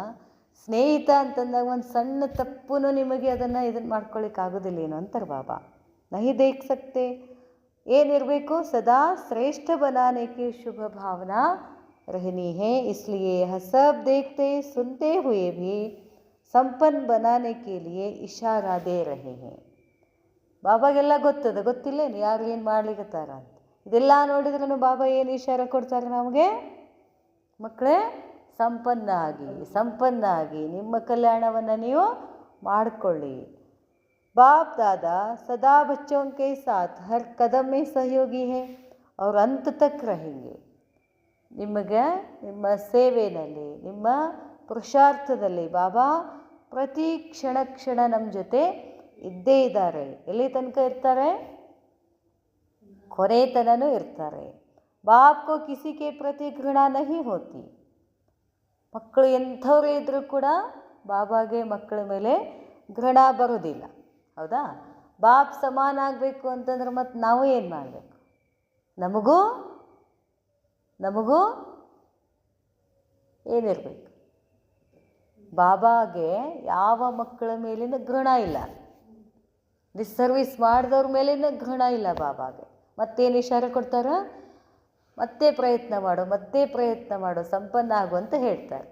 ಸ್ನೇಹಿತ ಅಂತಂದಾಗ ಒಂದು ಸಣ್ಣ ತಪ್ಪು ನಿಮಗೆ ಇದನ್ನು ಮಾಡ್ಕೊಳ್ಳಿಕ್ಕಾಗೋದಿಲ್ಲ ಏನು ಅಂತಾರೆ ಬಾಬಾ. ನಹಿ ದೇಖ್ ಸಕ್ತೆ. ಏನಿರಬೇಕು, ಸದಾ ಶ್ರೇಷ್ಠ ಬನಾನೆಗೆ ಶುಭ ಭಾವನಾ रहनी है. इसलिए यह सब देखते सुनते हुए भी संपन्न बनाने के लिए इशारा दे रहे हैं. ಬಾಬಾಗೆಲ್ಲ ಗೊತ್ತಿಲ್ಲೇನು ಯಾರು ಏನು ಮಾಡ್ಲಿಕ್ಕತ್ತಾರ ಅಂತ. ಇದೆಲ್ಲ ನೋಡಿದ್ರೂ ಬಾಬಾ ಏನು ಇಶಾರ ಕೊಡ್ತಾರೆ ನಮಗೆ, ಮಕ್ಕಳೇ ಸಂಪನ್ನ ಆಗಿ ನಿಮ್ಮ ಕಲ್ಯಾಣವನ್ನು ನೀವು ಮಾಡಿಕೊಳ್ಳಿ. बाप दादा सदा बच्चों के साथ हर कदम में सहयोगी है और अंत तक रहेंगे. ನಿಮಗೆ ನಿಮ್ಮ ಸೇವೆಯಲ್ಲಿ, ನಿಮ್ಮ ಪುರುಷಾರ್ಥದಲ್ಲಿ ಬಾಬಾ ಪ್ರತಿ ಕ್ಷಣ ನಮ್ಮ ಜೊತೆ ಇದ್ದೇ ಇದ್ದಾರೆ. ಎಲ್ಲಿ ತನಕ ಇರ್ತಾರೆ? ಕೊನೆ ತನೂ ಇರ್ತಾರೆ. ಬಾಪ್ಕೋ ಕಿಸಿಕೆ ಪ್ರತಿ घृणा नहीं होती. ಮಕ್ಕಳು ಎಂಥವ್ರು ಇದ್ದರೂ ಕೂಡ ಬಾಬಾಗೆ ಮಕ್ಕಳ ಮೇಲೆ घृಣ ಬರೋದಿಲ್ಲ. ಹೌದಾ? ಬಾಪ್ ಸಮಾನ ಆಗಬೇಕು ಅಂತಂದ್ರೆ ಮತ್ತು ನಾವು ಏನು ಮಾಡಬೇಕು? ನಮಗೂ ಏನಿರಬೇಕು? ಬಾಬಾಗೆ ಯಾವ ಮಕ್ಕಳ ಮೇಲಿನ घृಣ ಇಲ್ಲ, ಡಿಸ್ಸರ್ವಿಸ್ ಮಾಡಿದವ್ರ ಮೇಲಿನ घृಣ ಇಲ್ಲ ಬಾಬಾಗೆ. ಮತ್ತೇನು ಇಶಾರೆ ಕೊಡ್ತಾರ? ಮತ್ತೆ ಪ್ರಯತ್ನ ಮಾಡು ಸಂಪನ್ನ ಆಗು ಅಂತ ಹೇಳ್ತಾರೆ.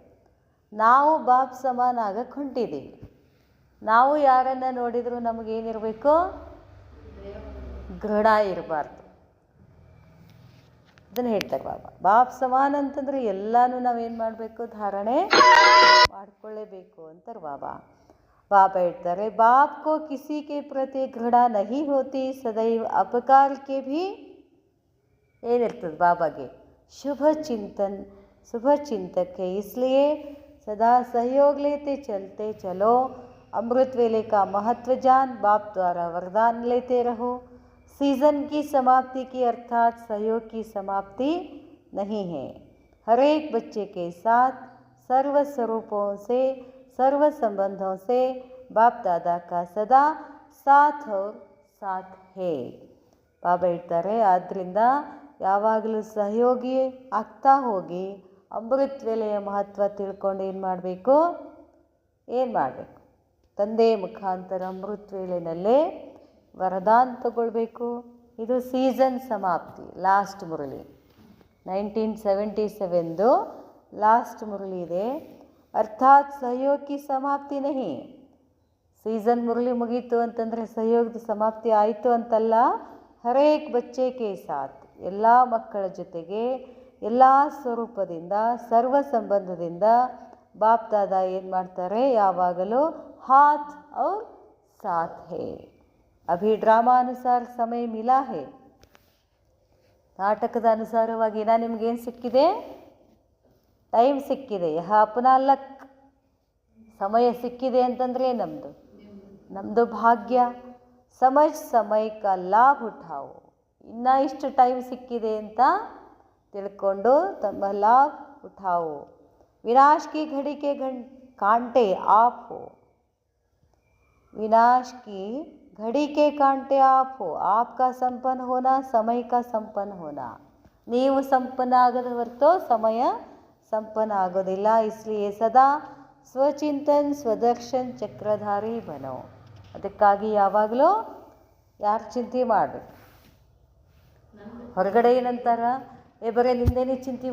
ನಾವು ಬಾಪ್ ಸಮಾನ ಆಗಕ್ಕೆ ಹೊಂಟಿದ್ದೀವಿ. ನಾವು ಯಾರನ್ನು ನೋಡಿದರೂ ನಮಗೇನಿರಬೇಕು? घृಣ ಇರಬಾರ್ದು. ಅದನ್ನು ಹೇಳ್ತಾರೆ ಬಾಬಾ. ಬಾಪ್ ಸಮಾನ ಅಂತಂದರೆ ಎಲ್ಲನೂ ನಾವೇನು ಮಾಡಬೇಕು? ಧಾರಣೆ ಮಾಡಿಕೊಳ್ಳೇಬೇಕು ಅಂತಾರೆ ಬಾಬಾ. ಬಾಬಾ ಹೇಳ್ತಾರೆ, बाप को किसी के प्रति घृणा नहीं होती, सदैव अपकार के भी ಏನಿರ್ತದೆ ಬಾಬಾಗೆ? शुभ चिंतक है. इसलिए सदा सहयोग लेते चलते चलो. अमृत वेले का महत्व जान, बाप द्वारा वरदान लेते रहो. सीज़न की समाप्ति की अर्थात सहयोग की समाप्ति नहीं है. हर एक बच्चे के साथ सर्व स्वरूपों से, सर्व संबंधों से बाप दादा का सदा साथ और साथ है. ಬಾಬಾ ಹೇಳ್ತಾರೆ, ಆದ್ದರಿಂದ ಯಾವಾಗಲೂ ಸಹಯೋಗಿ ಆಗ್ತಾ ಹೋಗಿ ಅಮೃತ್ ವೇಳೆಯ ಮಹತ್ವ ತಿಳ್ಕೊಂಡು ಏನು ಮಾಡಬೇಕು? ತಂದೆ ಮುಖಾಂತರ ಅಮೃತ್ ವೇಳೆಯಲ್ಲೇ ವರದಾನ ತಗೊಳ್ಬೇಕು. ಇದು ಸೀಸನ್ ಸಮಾಪ್ತಿ, ಲಾಸ್ಟ್ ಮುರಳಿ 1977 ಲಾಸ್ಟ್ ಮುರಳಿ ಇದೆ. ಅರ್ಥಾತ್ ಸಹಯೋಗಿ ಸಮಾಪ್ತಿ ನಹಿ. ಸೀಸನ್ ಮುರಳಿ ಮುಗೀತು ಅಂತಂದರೆ ಸಹಯೋಗದ ಸಮಾಪ್ತಿ ಆಯಿತು ಅಂತಲ್ಲ. ಹರೇಕ್ ಬಚ್ಚೆ ಕೆ ಸಾಥ್, ಎಲ್ಲ ಮಕ್ಕಳ ಜೊತೆಗೆ ಎಲ್ಲ ಸ್ವರೂಪದಿಂದ, ಸರ್ವ ಸಂಬಂಧದಿಂದ ಬಾಪ್ ದಾದಾ ಏನು ಮಾಡ್ತಾರೆ? ಯಾವಾಗಲೂ ಹಾತ್ ಔರ್ ಸಾಥ್ ಹೇ. ಅಭಿ ಡ್ರಾಮಾ ಅನುಸಾರ ಸಮಯ ಮಿಲಾ ಹೇ. ನಾಟಕದ ಅನುಸಾರವಾಗಿ ನಿಮಗೇನು ಸಿಕ್ಕಿದೆ? ಟೈಮ್ ಸಿಕ್ಕಿದೆ. ಯಹ ಅಪನಾ ಲಕ್. ಸಮಯ ಸಿಕ್ಕಿದೆ ಅಂತಂದರೆ ನಮ್ಮದು ಭಾಗ್ಯ. ಸಮಯ ಕಾ ಲಾಭ ಉಠಾವು. ಇನ್ನೂ ಇಷ್ಟು ಟೈಮ್ ಸಿಕ್ಕಿದೆ ಅಂತ ತಿಳ್ಕೊಂಡು ತಮ್ಮ ಲಾಭ ಉಠಾವು. विनाश की घड़ी के कांटे आप हो. विनाश की घड़ी के कांटे आप हो. आपका संपन्न होना, समय का संपन्न होना. ನೀವು ಸಂಪನ್ನ ಆಗದ ಹೊರತು ಸಮಯ ಸಂಪನ್ನ ಆಗೋದಿಲ್ಲ. इसलिए ಸದಾ ಸ್ವಚಿಂತನ್ ಸ್ವದರ್ಶನ್ ಚಕ್ರಧಾರಿ ಬನೋ. ಅದಕ್ಕಾಗಿ ಯಾವಾಗಲೂ ಯಾರು ಚಿಂತೆ ಮಾಡಬೇಕು? ಹೊರಗಡೆ ಏನಂತಾರ? ಬರೀ ನಿಂದೇನೆ ಚಿಂತೆ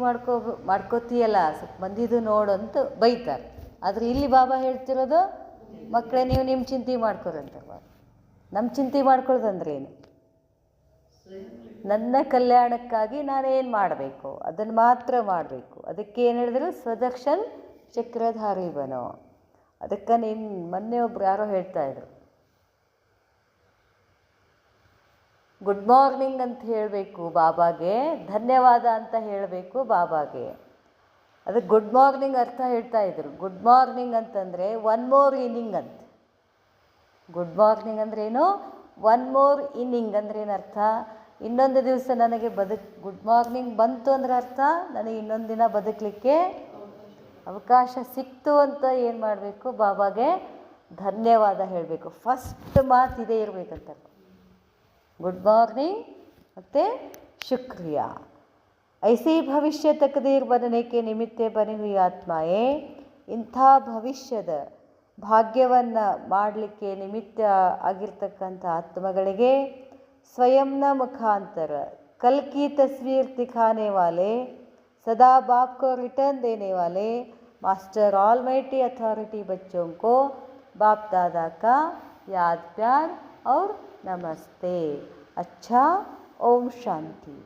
ಮಾಡ್ಕೋತೀಯಲ್ಲ, ಸ್ವಲ್ಪ ಮಂದಿದು ನೋಡು ಅಂತ ಬೈತಾರೆ. ಆದರೆ ಇಲ್ಲಿ ಬಾಬಾ ಹೇಳ್ತಿರೋದು, ಮಕ್ಕಳೇ ನೀವು ನಿಮ್ಮ ಚಿಂತೆ ಮಾಡ್ಕೊರಂತಾರೆ ಬಾಬಾ. ನಮ್ಮ ಚಿಂತೆ ಮಾಡ್ಕೊಳ್ಳೋದಂದ್ರೆ ಏನು? ನನ್ನ ಕಲ್ಯಾಣಕ್ಕಾಗಿ ನಾನೇನು ಮಾಡಬೇಕು ಅದನ್ನು ಮಾತ್ರ ಮಾಡಬೇಕು. ಅದಕ್ಕೆ ಏನು ಹೇಳಿದ್ರು? ಸ್ವದರ್ಶನ್ ಚಕ್ರಧಾರಿ ಬನೋ. ಅದಕ್ಕೆ ಮೊನ್ನೆ ಒಬ್ರು ಯಾರೋ ಹೇಳ್ತಾಯಿದ್ರು, ಗುಡ್ ಮಾರ್ನಿಂಗ್ ಅಂತ ಹೇಳಬೇಕು ಬಾಬಾಗೆ, ಧನ್ಯವಾದ ಅಂತ ಹೇಳಬೇಕು ಬಾಬಾಗೆ. ಅದಕ್ಕೆ ಗುಡ್ ಮಾರ್ನಿಂಗ್ ಅರ್ಥ ಹೇಳ್ತಾಯಿದ್ರು. ಗುಡ್ ಮಾರ್ನಿಂಗ್ ಅಂತಂದರೆ ಒನ್ ಮೋರ್ ಇನಿಂಗ್ ಅಂತ. ಗುಡ್ ಮಾರ್ನಿಂಗ್ ಅಂದ್ರೇನು? ಒನ್ ಮೋರ್ ಇನ್ನಿಂಗ್ ಅಂದ್ರೆ ಏನರ್ಥ? ಇನ್ನೊಂದು ದಿವಸ ನನಗೆ ಗುಡ್ ಮಾರ್ನಿಂಗ್ ಬಂತು ಅಂದ್ರೆ ಅರ್ಥ ನನಗೆ ಇನ್ನೊಂದು ದಿನ ಬದುಕಲಿಕ್ಕೆ ಅವಕಾಶ ಸಿಕ್ತು ಅಂತ ಏನು ಮಾಡಬೇಕು? ಬಾಬಾಗೆ ಧನ್ಯವಾದ ಹೇಳಬೇಕು. ಫಸ್ಟ್ ಮಾತು ಇದೇ ಇರಬೇಕಂತ. ಗುಡ್ ಮಾರ್ನಿಂಗ್ ಮತ್ತು ಶುಕ್ರಿಯಾ. ಐಸಿ ಭವಿಷ್ಯ ತಕದೀರ್ ಬನನೆಗೆ ನಿಮಿತ್ತ ಬನಿ ಹುಯಿ ಆತ್ಮಾಯೇ. ಇಂಥ ಭವಿಷ್ಯದ ಭಾಗ್ಯವನ್ನು ಮಾಡಲಿಕ್ಕೆ ನಿಮಿತ್ತ ಆಗಿರ್ತಕ್ಕಂಥ ಆತ್ಮಗಳಿಗೆ ಸ್ವಯಂನ ಮುಖಾಂತರ ಕಲ್ ಕಿ ತಸ್ವೀರ್ ದಿಖಾನೆ ವಾಲೆ, सदा बाप को रिटर्न देने वाले मास्टर ऑलमाइटी अथॉरिटी बच्चों को बाप दादा का याद प्यार और नमस्ते. अच्छा, ओम शांति.